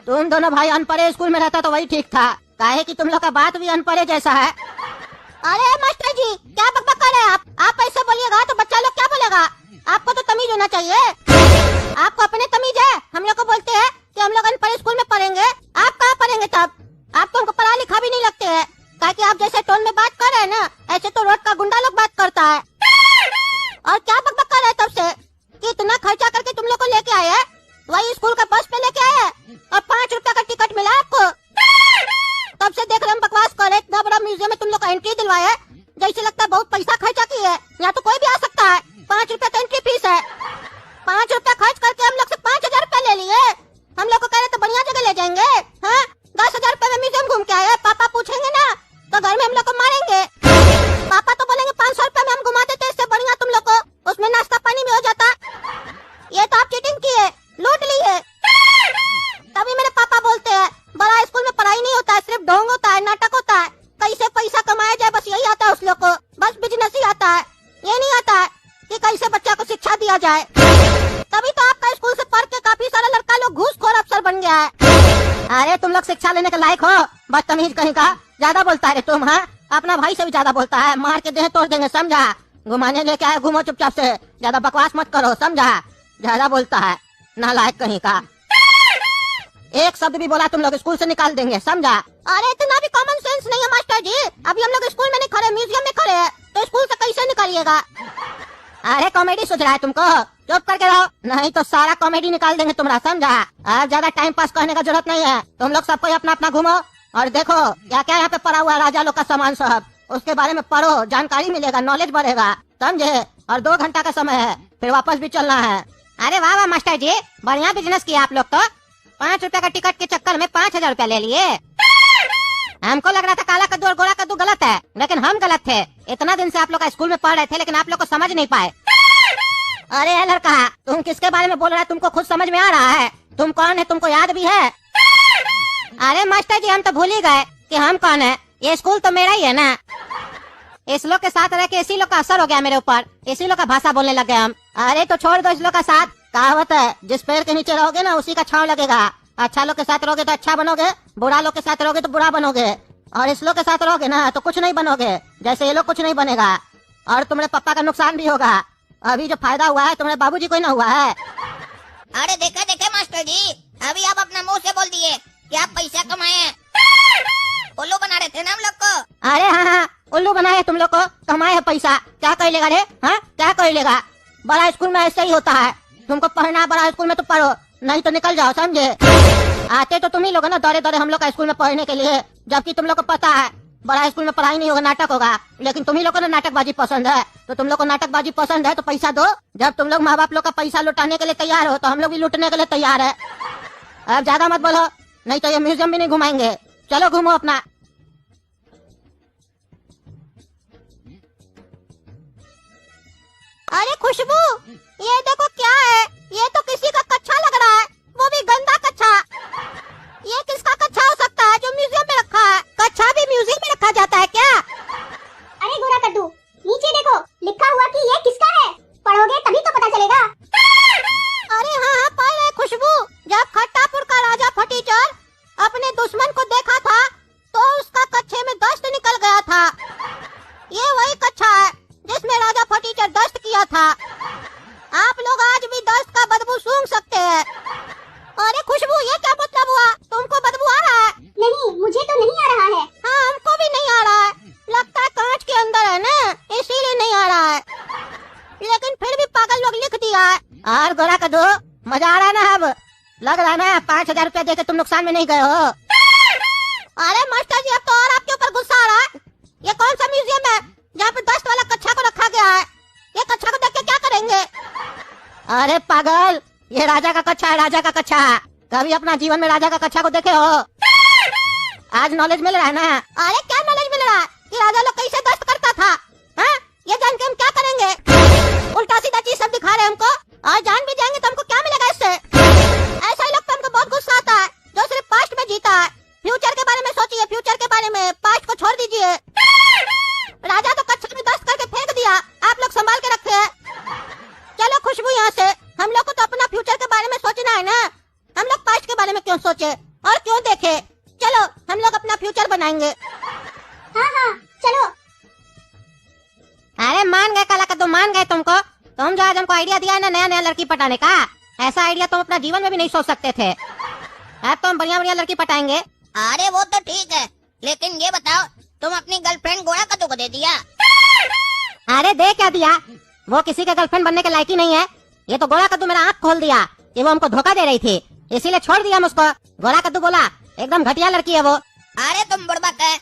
तुम दोनों भाई अनपढ़ स्कूल में रहता तो वही ठीक था, काहे कि तुम लोग का बात भी अनपढ़ जैसा है। अरे मास्टर जी, क्या बकबक कर रहे हैं आप ऐसे बोलिएगा तो बच्चा लोग क्या बोलेगा? आपको तो तमीज होना चाहिए। आपको अपने तमीज है। हम लोग को बोलते हैं कि हम लोग अनपढ़ स्कूल में पढ़ेंगे। आप कहाँ पढ़ेंगे तब? आप तो हमको पढ़ा लिखा भी नहीं लगते हैं। ताकि आप जैसे टोन में बात कर रहे हैं ना, ऐसे तो रोड का गुंडा लोग बात करता है। और क्या बकबक कर रहे हैं तब से कि इतना खर्चा करके तुम लोग को लेके आए हैं, वही स्कूल का बस पे लेके आए हैं, और 5 रुपया का टिकट मिला आपको। तब से देख रहे हम बकवास कर रहे। इतना बड़ा म्यूजियम में तुम लोग को एंट्री दिलवाया है, जैसे लगता है बहुत पैसा खर्चा किया है। यहाँ तो कोई भी आ सकता है। 5 रुपया तो एंट्री फीस है। 5 रुपया खर्च करके हम लोग से 5000 रुपया ले लिए। हम लोग को कह रहे तो बढ़िया जगह ले जाएंगे। हाँ, 10,000 रुपया में म्यूजियम घूम के आए। पापा पूछेंगे ना तो घर में हम लोग को मारेंगे। पापा तो बोलेंगे 500 रुपया में हम घुमा देते, इससे बढ़िया तुम लोग को उसमें नाश्ता पानी भी हो जाता। ये तो आप चीटिंग किए, लूट लिए। तभी मेरे पापा बोलते हैं बड़ा स्कूल में पढ़ाई नहीं होता है, सिर्फ ढोंग होता है, नाटक होता है। कैसे पैसा कमाया जाए बस यही आता है उस लोग को। बस बिजनेस ही आता है, ये नहीं आता है कि कैसे बच्चा को शिक्षा दिया जाए। तभी तो आपका स्कूल से पढ़ के काफी सारा लड़का लोग घूसखोर अफसर बन गया है। अरे तुम लोग शिक्षा लेने के लायक हो, बदतमीज कहीं का। ज्यादा बोलता है रे तुम। हाँ, अपना भाई से भी ज्यादा बोलता है, मार के देह तोड़ देंगे, समझा? घुमाने लेके आए, घूमो चुपचाप से, ज्यादा बकवास मत करो, समझा? ज्यादा बोलता है, नालायक कहीं का। एक शब्द भी बोला तुम लोग स्कूल से निकाल देंगे, समझा? अरे इतना भी कॉमन सेंस नहीं है मास्टर जी। अभी हम लोग स्कूल में नहीं खड़े, म्यूजियम में खड़े हैं, तो स्कूल से कैसे निकालिएगा? अरे कॉमेडी सोच रहा है तुमको? चुप करके रहो, नहीं तो सारा कॉमेडी निकाल देंगे तुम्हारा, समझा? अब ज्यादा टाइम पास करने का जरूरत नहीं है। तुम लोग सबको अपना अपना घूमो, और देखो क्या क्या यहाँ पे पड़ा हुआ है, राजा लोग का सामान सब, उसके बारे में पढ़ो, जानकारी मिलेगा, नॉलेज बढ़ेगा, समझे? और 2 घंटा का समय है, फिर वापस भी चलना है। अरे वाह वाह मास्टर जी, बढ़िया बिजनेस किया आप लोग तो। 5 रुपया का टिकट के चक्कर में 5000 रुपया ले लिए। हमको लग रहा था काला कद्दू और गोरा कद्दू गलत है, लेकिन हम गलत थे। इतना दिन से आप लोग का स्कूल में पढ़ रहे थे, लेकिन आप लोग को समझ नहीं पाए। अरे लड़का, तुम किसके बारे में बोल रहा है? तुमको खुद समझ में आ रहा है? तुम कौन है, तुमको याद भी है? अरे मास्टर जी, हम तो भूल ही गए कि हम कौन है। ये स्कूल तो मेरा ही है ना। इस लोग के साथ रह के इसी लोग का असर हो गया मेरे ऊपर, इसी लोग का भाषा बोलने लग गए हम। अरे तो छोड़ दो इस लोग का साथ। कहावत है, जिस पेड़ के नीचे रहोगे ना उसी का छांव लगेगा। अच्छा लोग के साथ रहोगे तो अच्छा बनोगे, बुरा लोग के साथ रहोगे तो बुरा बनोगे, और इस लोग के साथ रहोगे ना तो कुछ नहीं बनोगे, जैसे ये लोग कुछ नहीं बनेगा, और तुम्हारे पापा का नुकसान भी होगा। अभी जो फायदा हुआ है तुम्हारे बाबूजी को ही ना हुआ है। अरे देखे देखे मास्टर जी, अभी आप अपना मुंह से बोल दिए कि आप पैसा कमाए हैं। अरे हाँ हाँ, उल्लू बनाए तुम लोग को, कमाए है पैसा, क्या कर लेगा रे? हाँ, क्या कर लेगा? बड़ा स्कूल में ऐसा ही होता है, तुमको पढ़ना है बड़ा स्कूल में तो पढ़ो, नहीं तो निकल जाओ, समझे? आते तो तुम ही लोग ना दौड़े दौड़े हम लोग का स्कूल में पढ़ने के लिए, जबकि तुम लोग को पता है बड़ा स्कूल में पढ़ाई नहीं होगा, नाटक होगा। लेकिन तुम ही लोग को ना नाटकबाजी पसंद है, तो तुम लोग को नाटकबाजी पसंद है तो पैसा दो। जब तुम लोग माँ बाप लोग का पैसा लुटाने के लिए तैयार हो तो हम लोग भी लूटने के लिए तैयार है। अब ज्यादा मत बोलो, नहीं तो ये म्यूजियम भी नहीं घुमाएंगे। चलो घूमो अपना। अरे खुशबू, ये देखो क्या है, ये तो किसी का कच्छा लग रहा है, वो भी गंदा कच्छा। ये किसका कच्छा हो सकता है जो म्यूजियम में रखा है? कच्छा भी म्यूजियम में रखा जाता है क्या? अरे गोरा कद्दू, नीचे देखो, लिखा हुआ कि ये किसका है। पढ़ोगे तभी तो पता चलेगा। अरे हाँ हाँ, पढ़ रहे खुशबू। जब खट्टापुर का राजा फटीचर अपने दुश्मन को देखा था तो उसका कच्छे में दस्त निकल गया था। ये वही कच्छा है जिसमें राजा फटीचर दस्त किया था। आप लोग आज भी दस्त का बदबू सूंघ सकते हैं। अरे खुशबू, ये क्या मतलब हुआ? तुमको बदबू आ रहा है? नहीं, मुझे तो नहीं आ रहा है। हाँ, हमको भी नहीं आ रहा है। लगता है कांच के अंदर है ना, इसीलिए नहीं आ रहा है। लेकिन फिर भी पागल लोग लिख दिया है। और गोरा का दो, मजा आ रहा है ना? अब लग रहा है ना 5,000 रुपया देके तुम नुकसान में नहीं गए हो। अरे मास्टर जी, अब तो और आपके ऊपर गुस्सा आ रहा है। ये कौन सा म्यूजियम है जहाँ पे दस्त वाला कच्छा को रखा गया है? ये कच्छा को देख के क्या करेंगे? अरे पागल, ये राजा का कच्छा है, राजा का कच्छा। कभी अपना जीवन में राजा का कच्छा को देखे हो? आज नॉलेज मिल रहा है ना? अरे क्या नॉलेज मिल रहा है कि राजा लोग कैसे दस्त करता था? हाँ, ये जान के हम क्या करेंगे? उल्टा सीधा चीज सब दिखा रहे हमको, और जान भी जाएंगे तो हमको क्या मिलेगा इससे? ऐसा ही लोग तो हमको बहुत गुस्सा आता है जो सिर्फ पास्ट में जीता है। फ्यूचर के बारे में सोचिए, फ्यूचर के बारे में, पास्ट को छोड़ दीजिए। राजा तो कच्छे में दस्त करके फेंक दिया, आप लोग संभाल के रखे हैं। चलो खुशबू, यहाँ से हम लोग को तो अपना फ्यूचर के बारे में सोचना है ना। हम लोग पास्ट के बारे में क्यों सोचे और क्यों देखे? चलो हम लोग अपना फ्यूचर बनाएंगे। हाँ हाँ, चलो। अरे मान गए काला कद्दू, मान गए तुमको। तुम जो आज हमको आइडिया दिया है ना नया नया लड़की पटाने का, ऐसा आइडिया तुम अपना जीवन में भी नहीं सोच सकते थे। अब तो हम बढ़िया बढ़िया लड़की पटाएंगे। अरे वो तो ठीक है, लेकिन ये बताओ, तुम अपनी गर्लफ्रेंड गोरा कद्दू को दे दिया? अरे दे क्या दिया, वो किसी के गर्लफ्रेंड बनने के लायक ही नहीं है। ये तो गोरा कद्दू मेरा आँख खोल दिया कि वो हमको धोखा दे रही थी, इसीलिए छोड़ दिया हम उसको। गोरा कद्दू बोला एकदम घटिया लड़की है वो। अरे तुम बुड़बक है।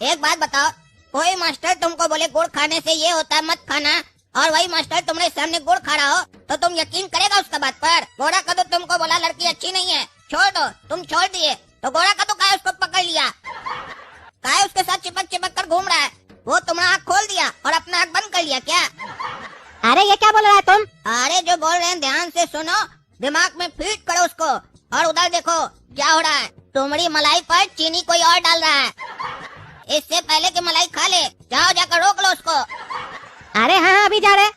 एक बात बताओ, कोई मास्टर तुमको बोले गुड़ खाने से ये होता है मत खाना, और वही मास्टर तुम्हारे सामने गुड़ खा रहा हो, तो तुम यकीन करेगा उसका बात पर? गोरा कद्दू तुमको बोला लड़की अच्छी नहीं है, छोड़ दो, तुम छोड़ दिए, तो गोरा कद्दू काहे उसको पकड़ लिया? काहे उसके साथ चिपक चिपक कर घूम रहा है? वो तुम्हारा आँख खोल दिया और अपना आँख बंद कर लिया क्या? अरे ये क्या बोल रहा है तुम? अरे जो बोल रहे हैं ध्यान से सुनो, दिमाग में फीड करो उसको, और उधर देखो क्या हो रहा है। तुम्हारी मलाई पर चीनी कोई और डाल रहा है, इससे पहले कि मलाई खा ले, जाओ जाकर रोक लो उसको। अरे हाँ अभी जा रहे।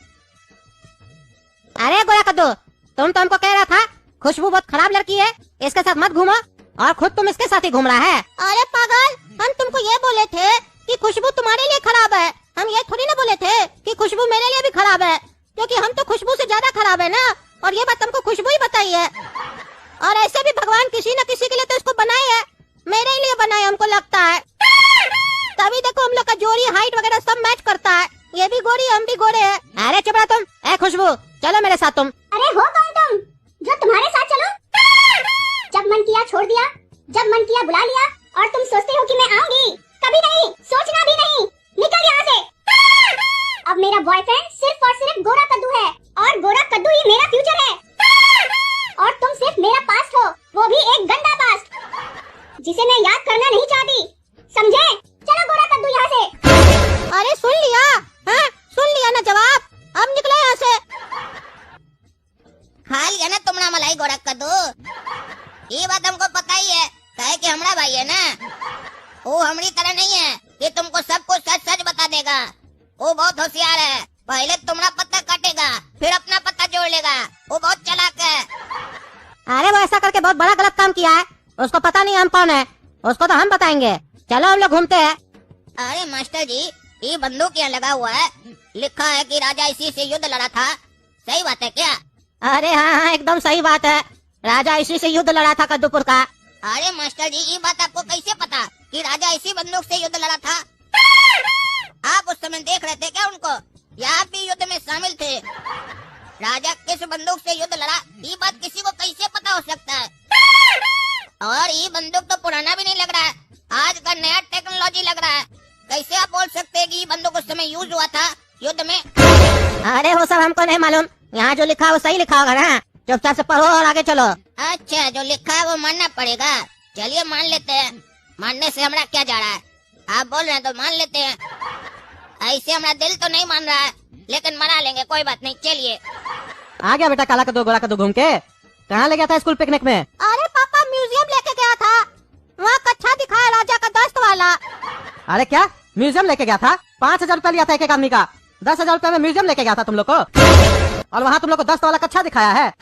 अरे गोरा कद्दू, तुम तो हमको कह रहा था खुशबू बहुत खराब लड़की है, इसके साथ मत घूमो, और खुद तुम इसके साथ ही घूम रहा है। अरे पागल, हम तुमको ये बोले थे कि खुशबू तुम्हारे लिए खराब है। हम ये थोड़ी ना बोले थे कि खुशबू मेरे लिए भी खराब है, क्योंकि हम तो खुशबू से ज्यादा खराब है ना, और ये बात हमको खुशबू ही बताई है। और ऐसे भी भगवान किसी न किसी के लिए तो इसको बनाए है, मेरे ही लिए बनाए हमको लगता है। तभी देखो हम लोग का जोड़ी, हाइट वगैरह सब मैच करता है। ये भी गोरी, हम भी गोरे हैं। अरे चुप रहा तुम। ए खुशबू, चलो मेरे साथ तुम। अरे हो कौन तुम जो तुम्हारे साथ चलो? जब मन किया छोड़ दिया, जब मन किया बुला लिया, और तुम सोचते हो कि मैं आऊंगी? कभी नहीं, सोचना भी नहीं। निकल यहाँ से। अब मेरा बॉयफ्रेंड सिर्फ और सिर्फ गोरा कद्दू है, और गोरा कद्दू ही मेरा फ्यूचर है, और तुम सिर्फ मेरा पास्ट हो, वो भी एक गंदा पास्ट जिसे मैं याद करना नहीं चाहती, समझे? चलो गोरा कद्दू यहाँ से। अरे सुन लिया? हाँ, सुन लिया ना जवाब, अब निकलो यहाँ से। खा लिया ना तुम्हारा मलाई गोरा कद्दू? ये बात हमको पता ही है, कहे कि हमारा भाई है ना, वो हमारी तरह नहीं है कि तुमको सब कुछ सच सच बता देगा। वो बहुत होशियार है, पहले तुम्हारा पत्ता काटेगा, फिर अपना पत्ता जोड़ लेगा। वो बहुत चालाक है। अरे वो ऐसा करके बहुत बड़ा गलत काम किया है, उसको पता नहीं हम कौन है, उसको तो हम बताएंगे। चलो हम लोग घूमते हैं। अरे मास्टर जी, ये बंदूक यहाँ लगा हुआ है, लिखा है कि राजा इसी से युद्ध लड़ा था, सही बात है क्या? अरे हाँ हाँ एकदम सही बात है, राजा इसी से युद्ध लड़ा था कद्दूपुर का। अरे मास्टर जी, ये बात आपको कैसे पता कि राजा इसी बंदूक से युद्ध लड़ा था? समय देख रहे थे क्या उनको? या आप भी युद्ध में शामिल थे? राजा किस बंदूक से युद्ध लड़ा, ये बात किसी को कैसे पता हो सकता है? और ये बंदूक तो पुराना भी नहीं लग रहा है, आज का नया टेक्नोलॉजी लग रहा है। कैसे आप बोल सकते हैं कि ये बंदूक उस समय यूज हुआ था युद्ध में? अरे वो सब हमको नहीं मालूम, यहाँ जो लिखा है वो सही लिखा होगा ना। चुपचाप से पढ़ो और आगे चलो। अच्छा, जो लिखा है वो मानना पड़ेगा। चलिए मान लेते हैं, मानने से हमारा क्या जा रहा है? आप बोल रहे हैं तो मान लेते हैं। ऐसे हमारा दिल तो नहीं मान रहा है, लेकिन मना लेंगे, कोई बात नहीं। चलिए। आ गया बेटा काला कद्दू गोरा कद्दू घूम के। कहाँ ले गया था स्कूल पिकनिक में? अरे पापा म्यूजियम लेके गया था, वहाँ कच्छा दिखाया राजा का दस्त वाला। अरे क्या म्यूजियम लेके गया था? 5,000 रुपया लिया था एक आदमी का। 10,000 रुपया में म्यूजियम लेके गया था तुम लोग को, और वहाँ तुम लोग को 10 वाला कच्छा दिखाया है।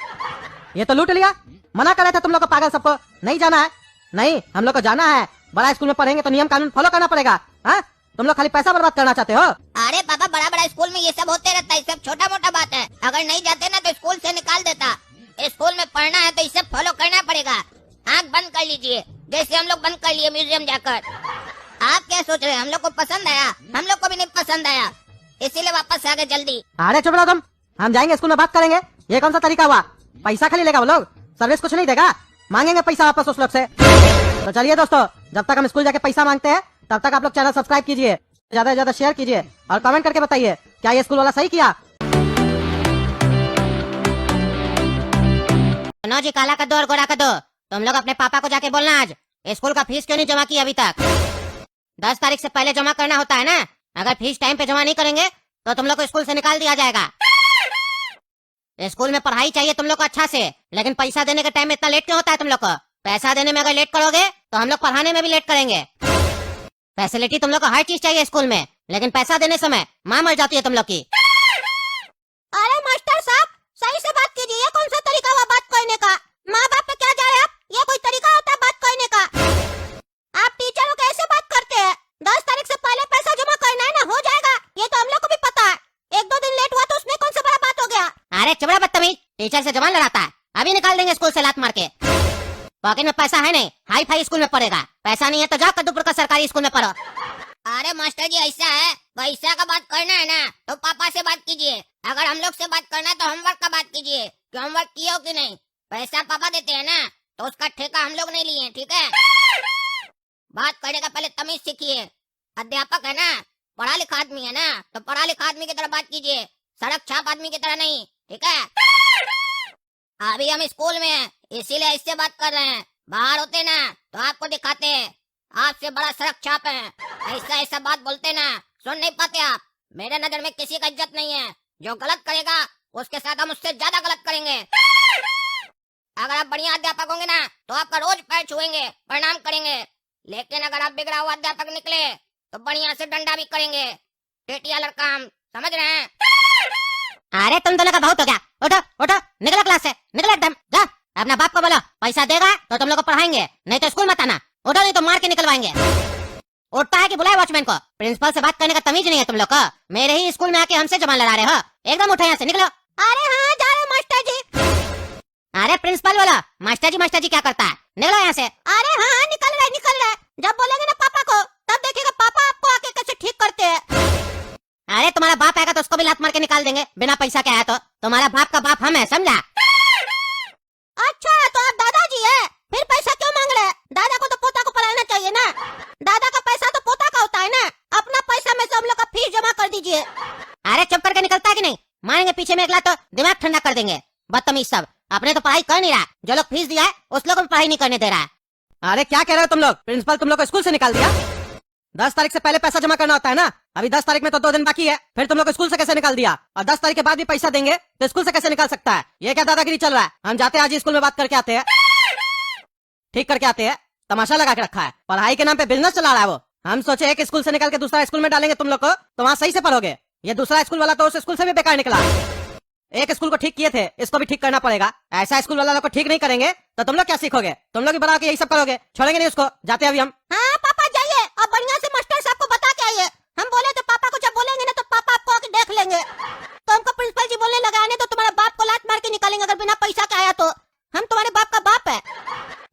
ये तो लूट लिया। मना कर रहे थे तुम लोग को पागल सबको, नहीं जाना है। नहीं, हम लोग को जाना है। बड़ा स्कूल में पढ़ेंगे तो नियम कानून फॉलो करना पड़ेगा। हाँ, तुम लोग खाली पैसा बर्बाद करना चाहते हो। अरे पापा, बड़ा बड़ा स्कूल में ये सब होते रहता है, सब छोटा मोटा बात है। अगर नहीं जाते ना तो स्कूल से निकाल देता। स्कूल में पढ़ना है तो इसे फॉलो करना पड़ेगा। आँख बंद कर लीजिए, जैसे हम लोग बंद कर लिए म्यूजियम जाकर। आप क्या सोच रहे हैं? हम लोग को पसंद आया? हम लोग को भी नहीं पसंद आया, इसीलिए वापस आ गए जल्दी। अरे चुप रहो तुम, हम जाएंगे स्कूल में बात करेंगे। ये कौन सा तरीका हुआ? पैसा खाली लेगा वो लोग, सर्विस कुछ नहीं देगा। मांगेंगे पैसा वापस उस लोग से। तो चलिए दोस्तों, जब तक हम स्कूल जाके पैसा मांगते हैं तब तक आप लोग चैनल सब्सक्राइब कीजिए, ज्यादा से ज्यादा शेयर कीजिए और कमेंट करके बताइए क्या ये स्कूल वाला सही किया। सुनो जी काला कद्दू और गोरा कद्दू, तुम लोग अपने पापा को जाके बोलना आज स्कूल का फीस क्यों नहीं जमा किया अभी तक। 10 तारीख से पहले जमा करना होता है ना। अगर फीस टाइम पे जमा नहीं करेंगे तो तुम लोग को स्कूल से निकाल दिया जाएगा। स्कूल में पढ़ाई चाहिए तुम लोग को अच्छा से, लेकिन पैसा देने के टाइम में इतना लेट क्यों होता है तुम लोग को? पैसा देने में अगर लेट करोगे तो हम लोग पढ़ाने में भी लेट करेंगे। फैसिलिटी तुम लोग को हर चीज चाहिए स्कूल में, लेकिन पैसा देने समय माँ मर जाती है तुम लोग की। अरे मास्टर साहब, सही से बात कीजिए। ये कौन सा तरीका हुआ बात करने का? माँ बाप पे क्या जा रहे हैं आप? ये कोई तरीका होता है बात करने का? आप टीचरों को ऐसे बात करते हैं? 10 तारीख से पहले पैसा जमा करना है ना, हो जाएगा। ये तो हम लोग को भी पता है। 1-2 दिन लेट हुआ तो उसमें कौन सा बड़ा बात हो गया? अरे चुपड़ा बदतमीज, टीचर से जबान लड़ाता है। अभी निकाल देंगे स्कूल से लात मार के। पॉकेट में पैसा है नहीं, हाई फाई स्कूल में पढ़ेगा। पैसा नहीं है तो जाओ कद्दूपुर का सरकारी स्कूल में पढ़ो। अरे मास्टर जी, ऐसा है, पैसा का बात करना है ना तो पापा से बात कीजिए। अगर हम लोग से बात करना है तो होमवर्क का बात कीजिए कि होमवर्क किया हो कि नहीं। पैसा पापा देते हैं ना, तो उसका ठेका हम लोग नहीं लिए, ठीक है? बात करने का पहले तमीज सीखिए। अध्यापक है ना, पढ़ा लिखा आदमी है ना, तो पढ़ा लिखा आदमी की तरह बात कीजिए, सड़क छाप आदमी की तरह नहीं, ठीक है? अभी हम स्कूल में हैं, इसीलिए इससे बात कर रहे हैं। बाहर होते ना तो आपको दिखाते हैं, आपसे बड़ा सड़क छाप है। ऐसा ऐसा बात बोलते ना, सुन नहीं पाते आप। मेरे नजर में किसी का इज्जत नहीं है। जो गलत करेगा उसके साथ हम उससे ज्यादा गलत करेंगे। अगर आप बढ़िया अध्यापक होंगे ना तो आपका रोज पैर छुएंगे, प्रणाम करेंगे। लेकिन अगर आप बिगड़ा हुआ अध्यापक निकले तो बढ़िया से डंडा भी करेंगे। टेटिया लड़का हम, समझ रहे हैं? अरे तुम दोनों का बहुत हो गया। उठो उठो, निकलो क्लास से, निकलो एकदम। जा अपना बाप को बोलो पैसा देगा तो तुम लोग को पढ़ाएंगे, नहीं तो स्कूल मत आना। उठो नहीं तो मार के निकलवाएंगे। उठता है कि बुलाए वॉचमैन को? प्रिंसिपल से बात करने का तमीज नहीं है तुम लोग को। मेरे ही स्कूल में आके हमसे जबान लड़ा रहे हो। एकदम उठो यहाँ से, निकलो। अरे हाँ, जा रहे मास्टर जी। अरे प्रिंसिपल बोलो, मास्टर जी क्या करता है? निकलो यहाँ से। अरे हाँ, निकल रहे। जब बोलेंगे ना पापा को, तब देखिएगा पापा आपको आके कैसे ठीक करते हैं। अरे तुम्हारा बाप आएगा तो उसको भी लात मार के निकाल देंगे, बिना पैसा के आया तो। तुम्हारा बाप का बाप हम है, समझा? अच्छा, तो आप दादाजी है, फिर पैसा क्यों मांग रहे हैं? दादा को तो पोता को पढ़ाना चाहिए ना। दादा का पैसा तो पोता का होता है ना। अपना पैसा में से हम लोग का फीस जमा कर दीजिए। अरे चुप करके निकलता है कि नहीं? मारेंगे पीछे में एक लात तो दिमाग ठंडा कर देंगे। बदतमीज सब, अपने तो पढ़ाई कर नहीं रहा, जो लोग फीस दिया है उस लोग को पढ़ाई नहीं करने दे रहा है। अरे क्या कह रहे हो तुम लोग? प्रिंसिपल तुम लोग को स्कूल से निकाल दिया? 10 तारीख से पहले पैसा जमा करना होता है ना। अभी 10 तारीख में तो 2 दिन बाकी है, फिर तुम लोग को स्कूल से कैसे निकाल दिया? और 10 तारीख के बाद भी पैसा देंगे तो स्कूल से कैसे निकाल सकता है? ये क्या दादागिरी चल रहा है? हम जाते हैं आज स्कूल में बात करके आते हैं, ठीक करके आते हैं। तमाशा लगा के रखा है, पढ़ाई के नाम पे बिजनेस चला रहा है वो। हम सोचे एक स्कूल से निकाल के दूसरा स्कूल में डालेंगे तुम लोग को, तो वहाँ सही से पढ़ोगे। ये दूसरा स्कूल वाला तो उस स्कूल से भी बेकार निकला। एक स्कूल को ठीक किए थे, इसको भी ठीक करना पड़ेगा। ऐसा स्कूल वाला को ठीक नहीं करेंगे तो तुम लोग क्या सीखोगे? तुम लोग भी बड़ा के यही सब करोगे, छोड़ेंगे नहीं उसको। जाते हैं अभी हम। हाँ पापा जाइए, और बढ़िया से मास्टर साहब को बता के आइए। हम बोले तो पापा को जब बोलेंगे ना तो पापा आपको आके देख लेंगे। तो हमको प्रिंसिपल जी बोलने लगा नहीं तो तुम्हारा बाप को लात मार के निकालेंगे अगर बिना पैसा के आया तो। हम तुम्हारे बाप का बाप है।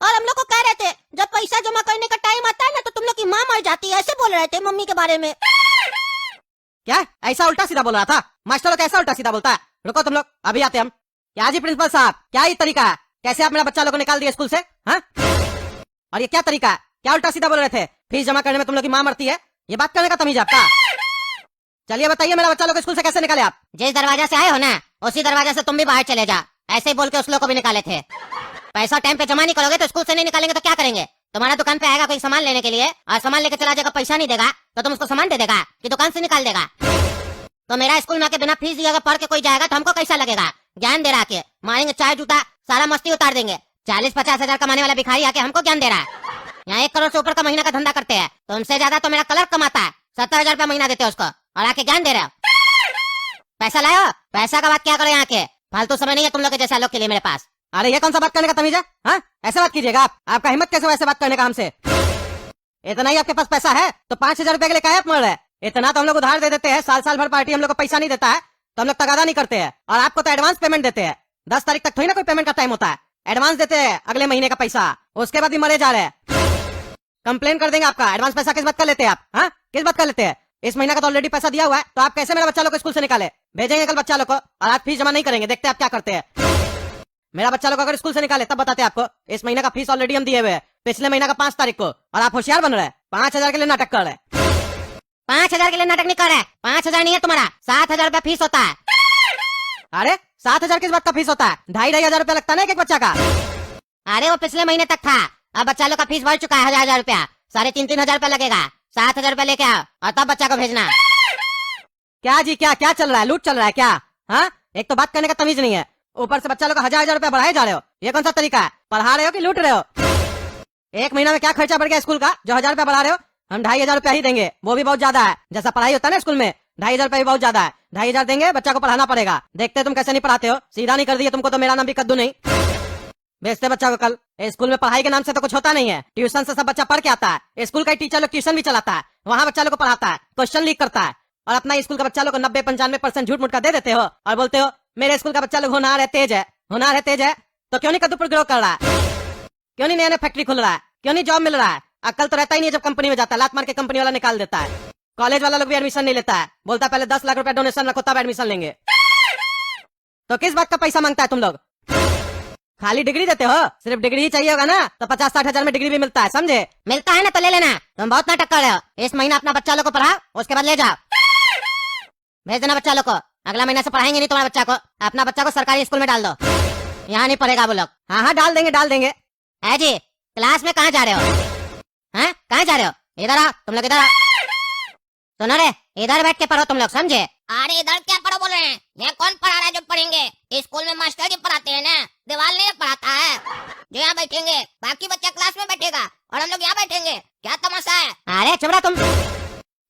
और हम लोग को कह रहे थे जब पैसा जमा करने का टाइम आता है ना तो तुम लोग की माँ मर जाती है, ऐसे बोल रहे थे मम्मी के बारे में। क्या ऐसा उल्टा सीधा बोल रहा था? मास्टर लोग कैसा उल्टा सीधा बोलता है? रुको तुम लोग, अभी आते हम। क्या जी प्रिंसिपल साहब, क्या ये तरीका है? कैसे आप मेरा बच्चा लोग को निकाल दिए स्कूल से? हाँ, और ये क्या तरीका है? क्या उल्टा सीधा बोल रहे थे? फीस जमा करने में तुम लोग की माँ मरती है, ये बात करने का तमीज आपका? चलिए बताइए, मेरा बच्चा लोग स्कूल से कैसे निकाले आप? जिस दरवाजा से आए हो ना, उसी दरवाजा से तुम भी बाहर चले जा। ऐसे ही बोल के उस लोग को भी निकाले थे। पैसा टाइम पे जमा नहीं करोगे तो स्कूल से नहीं निकालेंगे तो क्या करेंगे? तुम्हारा दुकान पे आएगा कोई सामान लेने के लिए और सामान लेके चला जाएगा, पैसा नहीं देगा तो तुम उसको सामान दे देगा कि दुकान से निकाल देगा? तो मेरा स्कूल में आके बिना फीस दिए अगर पढ़ के कोई जाएगा तो हमको कैसा लगेगा? ज्ञान दे रहा के मारेंगे, चाय जूता सारा मस्ती उतार देंगे। 40-50 हजार कमाने वाला भिखारी आके हमको ज्ञान दे रहा है। यहाँ 1 करोड़ से ऊपर का महीना का धंधा करते हैं, तो उनसे ज्यादा तो मेरा क्लर्क कमाता है। 70,000 रुपया महीना देते हैं उसको और आके ज्ञान दे रहे हो। पैसा लाओ, पैसा का बात क्या करो? यहाँ के फालतू समय नहीं है तुम लोग के जैसा लोग के लिए मेरे पास। अरे ये कौन सा बात करने का तमीज है? हाँ, ऐसे बात कीजिएगा आप? आपका हिम्मत कैसे वैसे बात करने का हमसे? इतना ही आपके पास पैसा है तो 5,000 रुपए के लिए काहे आप मर रहे? इतना तो हम लोग उधार दे देते हैं, साल भर पार्टी हम लोग को पैसा नहीं देता है तो हम लोग तगादा नहीं करते हैं, और आपको तो एडवांस पेमेंट देते हैं। 10 तारीख तक थोड़ी ना कोई पेमेंट का टाइम होता है, एडवांस देते हैं अगले महीने का पैसा, उसके बाद ही मरे जा रहे हैं। कंप्लेन कर देंगे आपका। एडवांस पैसा किस बात का लेते हैं आप? हाँ, किस बात का लेते हैं? इस महीना का तो ऑलरेडी पैसा दिया हुआ है, तो आप कैसे मेरा बच्चा लोग को स्कूल से निकाले? भेजेंगे कल बच्चा लोग को और आज फीस जमा नहीं करेंगे, देखते हैं आप क्या करते हैं। मेरा बच्चा लोग अगर स्कूल से निकाले तब बताते हैं आपको। इस महीने का फीस ऑलरेडी हम दिए हुए हैं, पिछले महीना का 5 तारीख को, और आप होशियार बन रहे हैं। 5,000 के लिए नाटक कर रहे हैं। 5,000 के लिए नाटक नहीं कर रहा है। 5,000 नहीं है तुम्हारा, 7,000 रुपया फीस होता है। अरे 7,000 किस बात का फीस होता है? 2,500 रुपया लगता है ना एक बच्चा का। अरे वो पिछले महीने तक था, अब बच्चा लोग का फीस बढ़ चुका है 1,000 रुपया। 3,500 हजार रुपया लगेगा। 7,000 रुपया लेके आओ और तब बच्चा को भेजना। क्या जी, क्या क्या चल रहा है? लूट चल रहा है क्या? हाँ, एक तो बात करने का तमीज नहीं है, ऊपर से बच्चा लोग का 1,000 रुपया बढ़ाए जा रहे हो। ये कौन सा तरीका है? पढ़ा रहे हो कि लूट रहे हो? एक महीना में क्या खर्चा बढ़ गया स्कूल का जो 1,000 रुपया बढ़ा रहे हो? हम 2,500 रुपया ही देंगे, वो भी बहुत ज्यादा है। जैसा पढ़ाई होता है ना स्कूल में, 2,500 रुपया भी बहुत ज्यादा है। 2,500 देंगे, बच्चा को पढ़ाना पड़ेगा। देखते तुम कैसे नहीं पढ़ाते हो। सीधा नहीं कर दिया तुमको तो मेरा नाम भी कद्दू नहीं। भेजते बच्चा को कल। स्कूल में पढ़ाई के नाम से तो कुछ होता नहीं है, ट्यूशन से सब बच्चा पढ़ के आता है। स्कूल का टीचर लोग ट्यूशन भी चलाता है, वहाँ बच्चा लोग को पढ़ाता है, क्वेश्चन लीक करता है, और अपना स्कूल का बच्चा लोग को 90-95% झूठ मूठ का दे देते हो और बोलते हो मेरे स्कूल का बच्चा लोग होनहार है, तेज है। होनहार है, तेज है तो क्यों नहीं कद्दूपुर ग्रो कर रहा है? क्यों नहीं नया नया फैक्ट्री खुल रहा है? क्यों नहीं जॉब मिल रहा है? अक्ल तो रहता ही नहीं है। जब कंपनी में जाता है लात मार के कंपनी वाला निकाल देता है। कॉलेज वाला लोग भी एडमिशन नहीं लेता है, बोलता है पहले 10 लाख रुपया डोनेशन रखो तब एडमिशन लेंगे। तो किस बात का पैसा मांगता है तुम लोग? खाली डिग्री देते हो? सिर्फ डिग्री ही चाहिए होगा ना तो 50-60 हजार में डिग्री भी मिलता है, समझे? मिलता है ना तो ले लेना। तुम बहुत नाटक कर रहे हो। इस महीना अपना बच्चा लोग को पढ़ाओ, उसके बाद ले जाओ। भेज देना बच्चा लोग को। अगला महीना से पढ़ाएंगे नहीं तुम्हारे बच्चा को। अपना बच्चा को सरकारी स्कूल में डाल दो, यहाँ नहीं पढ़ेगा वो लोग। हाँ हाँ, डाल देंगे डाल देंगे। है जी, क्लास में कहाँ जा रहे हो? हैं, कहाँ जा रहे हो? इधर आओ तुम लोग, इधर आओ। सुनो रे, इधर बैठ के पढ़ो तुम लोग, समझे? अरे इधर क्या पढ़ो बोल रहे हैं? यहाँ कौन पढ़ा रहा है जो पढ़ेंगे? स्कूल में मास्टर जी पढ़ाते हैं ना, दीवार नहीं पढ़ाता है। जो यहाँ बैठेंगे, बाकी बच्चा क्लास में बैठेगा और हम लोग यहाँ बैठेंगे। क्या तमाशा है? अरे चुप रहा तुम।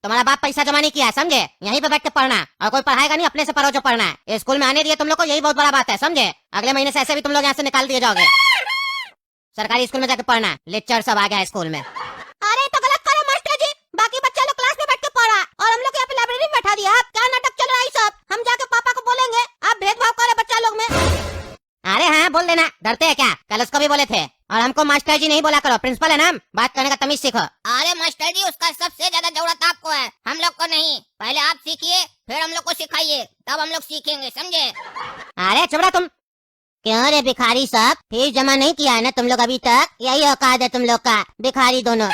तुम्हारा बाप पैसा जमा नहीं किया है, समझे? यहीं पे बैठ के पढ़ना, और कोई पढ़ाएगा नहीं, अपने से पढ़ो जो पढ़ना है। स्कूल में आने दिए तुम लोग को, यही बहुत बड़ा बात है, समझे? अगले महीने से ऐसे भी तुम लोग यहाँ से निकाल दिए जाओगे। सरकारी स्कूल में जाके पढ़ना। लेक्चर सब आ गया है स्कूल में। अरे तो गलत करे मास्टर जी, बाकी बच्चा लोग क्लास में बैठ के पढ़ा और हम लोग यहाँ पे लाइब्रेरी में बैठा दिया। आप क्या नाटक चल रहा है सब? हम जाके पापा को बोलेंगे आप भेदभाव करे बच्चा लोग में। अरे हाँ, बोल देना, डरते हैं क्या? कल उसको भी बोले थे। और हमको मास्टर जी नहीं बोला करो, प्रिंसिपल है ना, बात करने का तमीज सीखो। अरे मास्टर जी, उसका सबसे ज्यादा जरूरत आपको है, हम लोग को नहीं। पहले आप सीखिए, फिर हम लोग को सिखाइए, तब हम लोग सीखेंगे, समझे? अरे चुप रहा तुम। क्यों रे भिखारी साहब, फीस जमा नहीं किया है ना तुम लोग अभी तक? यही औकात है तुम लोग का, भिखारी दोनों।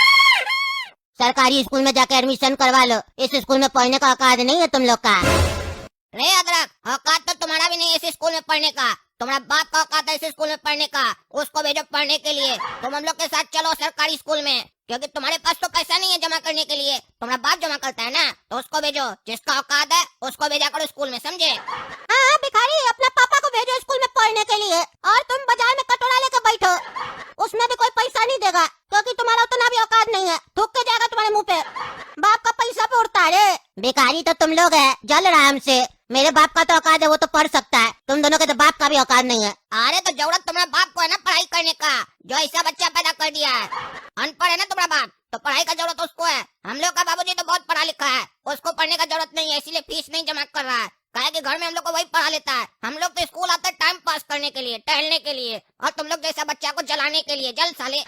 सरकारी स्कूल में जाके एडमिशन करवा लो, इस स्कूल में पढ़ने का औकात नहीं है तुम लोग का। रे अदरक, औकात तो तुम्हारा भी नहीं है इस स्कूल में पढ़ने का। तुम्हारा बाप का औकात है इस स्कूल में पढ़ने का, उसको भेजो पढ़ने के लिए। तुम हम लोग के साथ चलो सरकारी स्कूल में, क्योंकि तुम्हारे पास तो पैसा नहीं है जमा करने के लिए। तुम्हारा बाप जमा करता है ना, तो उसको भेजो। जिसका औकात है उसको भेजा करो स्कूल में, समझे? हाँ भिखारी, अपना पापा को भेजो स्कूल में पढ़ने के लिए, और तुम बाजार में कटोरा लेकर बैठो, उसमें भी कोई पैसा नहीं देगा, क्योंकि तुम्हारा उतना भी औकात नहीं है। थूक के जाएगा तुम्हारे मुँह पे। बाप का पैसा पे उड़ता है। भिखारी तो तुम लोग है, जल रहा है हमसे। मेरे बाप का तो औकात है, वो तो पढ़ सकता है। तुम दोनों के तो बाप का भी औकात नहीं है। अरे तो जरूरत तुम्हारे बाप को है ना पढ़ाई करने का, जो ऐसा बच्चा पैदा कर दिया है। अनपढ़ है ना तुम्हारा बाप, तो पढ़ाई का जरूरत उसको है। हम लोग का बाबूजी तो बहुत पढ़ा लिखा है, उसको पढ़ने का जरूरत नहीं है, इसीलिए फीस नहीं जमा कर रहा है। कहे कि घर में हम लोग को वही पढ़ा लेता है। हम लोग तो स्कूल आते टाइम पास करने के लिए, टहलने के लिए, और तुम लोग जैसा बच्चा को जलाने के लिए। जल साले।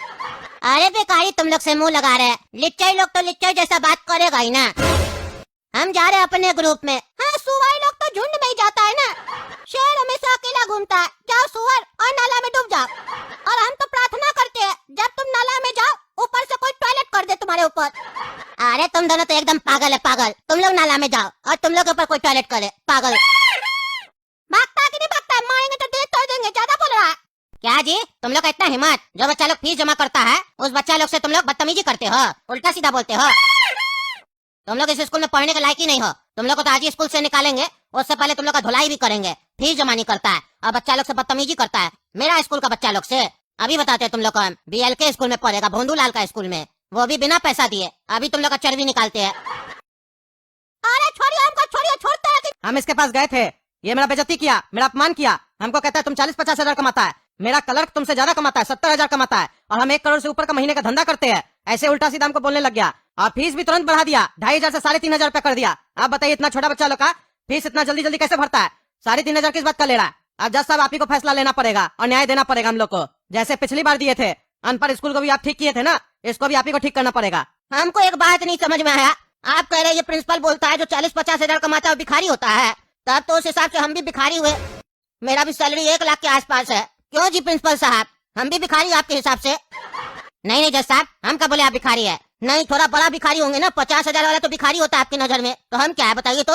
अरे भिखारी, तुम लोग से मुंह लगा रहे हैं। लिच्चर लोग तो लिच्चर जैसा बात करेगा ही ना। हम जा रहे हैं अपने ग्रुप में। हाँ, सुअर लोग तो झुंड में ही जाता है ना, शेर हमेशा अकेला घूमता है। जाओ सुअर और नाला में डूब जाओ। और हम तो प्रार्थना करते हैं जब तुम नाला में जाओ ऊपर से कोई टॉयलेट कर दे तुम्हारे ऊपर। अरे तुम दोनों तो एकदम पागल है, पागल। तुम लोग नाला में जाओ और तुम लोग के ऊपर कोई टॉयलेट करे, पागल। भागता कि नहीं भागता है? मारेंगे तो देख कर देंगे, ज्यादा बोल रहा है। क्या जी, तुम लोग का इतना हिम्मत? जो बच्चा लोग फीस जमा करता है उस बच्चा लोग से तुम लोग बदतमीजी करते हो, उल्टा सीधा बोलते हो। तुम लोग इस स्कूल में पढ़ने के लायक ही नहीं हो। तुम लोग को तो आज ही स्कूल से निकालेंगे, उससे पहले तुम लोग का धुलाई भी करेंगे। फीस जमा नहीं करता है और बच्चा लोग से बदतमीजी करता है, मेरा स्कूल का बच्चा लोग से। अभी बताते हैं तुम लोग को, हम BLK स्कूल में पढ़ेगा, भोंदूलाल का स्कूल में, वो भी बिना पैसा दिए। अभी तुम लोग का चर्बी निकालते हैं। अरे छोड़िए हमको, छोड़िए, छोड़ता है कि हम इसके पास गए थे, ये मेरा बेइज्जती किया, मेरा अपमान किया। हमको कहता है तुम 40-50 हजार कमाता है, मेरा क्लर्क तुमसे ज्यादा कमाता है, 70 हजार कमाता है, और हम 1 करोड़ से ऊपर का महीने का धंधा करते हैं। ऐसे उल्टा सीधा हमको बोलने लग गया और फीस भी तुरंत बढ़ा दिया, 2,500 से 3,500 रुपया कर दिया। आप बताइए इतना छोटा बच्चा लोग का फीस इतना जल्दी जल्दी कैसे भरता है? 3,500 किस बात का ले रहा है? अब जज साहब आप ही को फैसला लेना पड़ेगा और न्याय देना पड़ेगा हम लोग को, जैसे पिछली बार दिए थे। अनपढ़ स्कूल को भी आप ठीक किए थे ना, इसको भी आप ही को ठीक करना पड़ेगा। हमको एक बात नहीं समझ में आया, आप कह रहे ये प्रिंसिपल बोलता है जो 40-50 हजार कमाता है वो भिखारी होता है, तब तो उस हिसाब से हम भी भिखारी हुए। मेरा भी सैलरी 1 लाख के आसपास है। क्यों जी प्रिंसिपल साहब, हम भी भिखारी आपके हिसाब से? नहीं जज साहब, हम क्या बोले आप भिखारी है? नहीं, थोड़ा बड़ा भिखारी होंगे ना, 50 हजार वाला तो भिखारी होता है आपकी नजर में, तो हम क्या है बताइए तो?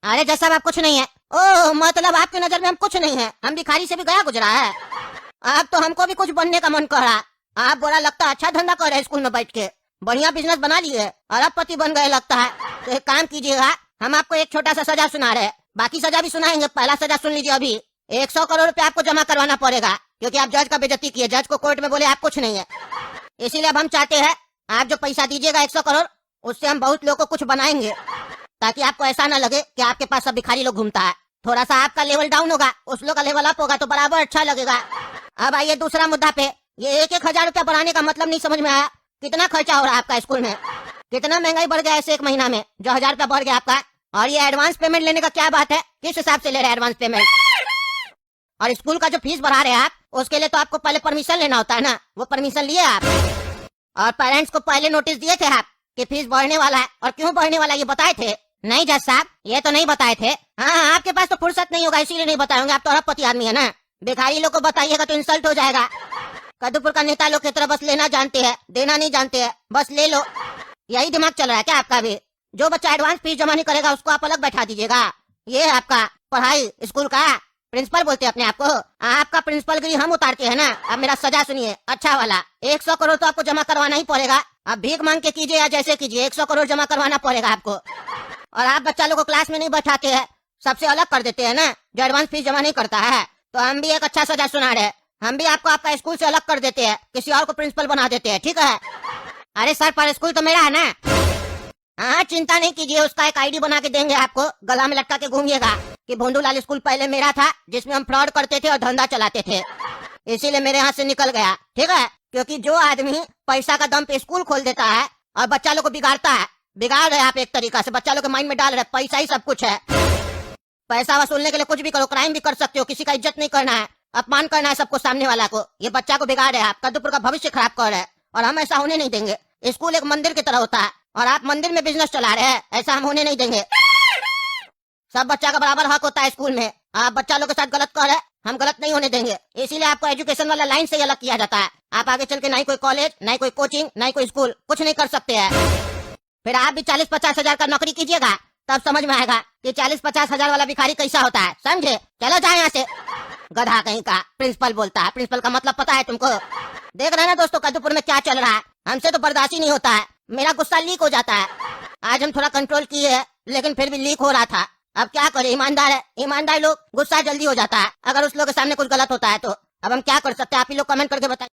अरे जज साहब आप कुछ नहीं है। ओह, मतलब आपकी नजर में हम कुछ नहीं है, हम भिखारी से भी गया गुजरा है। अब तो हमको भी कुछ बनने का मन कर रहा। आप बोला लगता अच्छा धंधा कर रहे स्कूल में बैठ के, बढ़िया बिजनेस बना लिए, अरबपति बन गए लगता है। तो एक काम कीजिएगा, हम आपको एक छोटा सा सजा सुना रहे हैं, बाकी सजा भी सुनाएंगे। पहला सजा सुन लीजिए, अभी 100 करोड़ रुपए आपको जमा करवाना पड़ेगा, क्योंकि आप जज का बेइज्जती किए, जज को कोर्ट में बोले आप कुछ नहीं है। इसीलिए अब हम चाहते हैं आप जो पैसा दीजिएगा 100 करोड़, उससे हम बहुत लोगों को कुछ बनाएंगे, ताकि आपको ऐसा ना लगे कि आपके पास सब भिखारी लोग घूमता है। थोड़ा सा आपका लेवल डाउन होगा, उस लोग का लेवल अप होगा, तो बराबर अच्छा लगेगा। अब आइए दूसरा मुद्दा पे। ये 1-1 हजार रुपया बढ़ाने का मतलब नहीं समझ में आया। कितना खर्चा हो रहा है आपका स्कूल में? कितना महंगाई बढ़ गया ऐसे 1 महीना में जो 1000 रुपया बढ़ गया आपका? और ये एडवांस पेमेंट लेने का क्या बात है? किस हिसाब से ले रहे हैं एडवांस पेमेंट? और स्कूल का जो फीस बढ़ा रहे हैं आप, उसके लिए तो आपको पहले परमिशन लेना होता है ना, वो परमिशन लिए आप? और पेरेंट्स को पहले नोटिस दिए थे आप कि फीस बढ़ने वाला है, और क्यों बढ़ने वाला है ये बताए थे? नहीं जज साहब, ये तो नहीं बताए थे। हाँ, आपके पास तो फुर्सत नहीं होगा इसीलिए नहीं बताएंगे, आप तो अरबपति आदमी है ना। भिखारी लोग को बताइएगा तो इंसल्ट हो जाएगा। कद्दूपुर का नेता लोग की तरह बस लेना जानते हैं, देना नहीं जानते हैं, बस ले लो, यही दिमाग चल रहा है क्या आपका भी? जो बच्चा एडवांस फीस जमा नहीं करेगा उसको आप अलग बैठा दीजिएगा। ये है आपका पढ़ाई स्कूल का? प्रिंसिपल बोलते हैं अपने आप को? आपका प्रिंसिपल गिरी हम उतारते हैं ना। अब मेरा सजा सुनिए, अच्छा वाला। 100 करोड़ तो आपको जमा करवाना ही पड़ेगा। अब भीख मांग के कीजिए या जैसे कीजिए, 100 करोड़ जमा करवाना पड़ेगा आपको। और आप बच्चा लोग को क्लास में नहीं बैठाते हैं, सबसे अलग कर देते हैं ना, जो एडवांस फीस जमा नहीं करता है। तो हम भी एक अच्छा सजा सुना रहे हैं, हम भी आपको आपका स्कूल से अलग कर देते हैं, किसी और को प्रिंसिपल बना देते हैं, ठीक है? अरे सर, पर स्कूल तो मेरा है ना। हाँ, चिंता नहीं कीजिए, उसका एक ID बना के देंगे आपको, गला में लटका के घूमिएगा कि भोंदूलाल स्कूल पहले मेरा था, जिसमें हम फ्रॉड करते थे और धंधा चलाते थे, इसीलिए मेरे हाथ से निकल गया, ठीक है? क्योंकि जो आदमी पैसा का दम पे स्कूल खोल देता है और बच्चा लोग को बिगाड़ता है, बिगाड़ रहे आप एक तरीका से, बच्चा लोग के माइंड में डाल रहे पैसा ही सब कुछ है। पैसा वसूलने के लिए कुछ भी करो, क्राइम भी कर सकते हो, किसी का इज्जत नहीं करना है, अपमान करना है सबको, सामने वाला को। ये बच्चा को बिगाड़ रहे हैं आप, कद्दूपुर का भविष्य खराब कर रहे हैं, और हम ऐसा होने नहीं देंगे। स्कूल एक मंदिर की तरह होता है और आप मंदिर में बिजनेस चला रहे हैं, ऐसा हम होने नहीं देंगे। सब बच्चा का बराबर हक होता है स्कूल में, आप बच्चा लोग के साथ गलत कर रहे हैं, हम गलत नहीं होने देंगे। इसीलिए आपको एजुकेशन वाला लाइन से अलग किया जाता है। आप आगे चल के ना ही कोई कॉलेज, ना ही कोई कोचिंग, ना ही कोई स्कूल, कुछ नहीं कर सकते हैं। फिर आप भी 40-50 हजार का नौकरी कीजिएगा, तब समझ में आएगा कि 40-50 हजार वाला भिखारी कैसा होता है, समझे? चलो जाए यहाँ से, गधा कहीं का। प्रिंसिपल बोलता है, प्रिंसिपल का मतलब पता है तुमको? देख रहे हैं ना दोस्तों कद्दूपुर में क्या चल रहा है, हमसे तो बर्दाश्त ही नहीं होता है, मेरा गुस्सा लीक हो जाता है। आज हम थोड़ा कंट्रोल किए हैं, लेकिन फिर भी लीक हो रहा था। अब क्या करें, ईमानदार है, ईमानदार लोग गुस्सा जल्दी हो जाता है अगर उस लोग के सामने कुछ गलत होता है तो। अब हम क्या कर सकते हैं, आप ही लोग कमेंट करके बताएं।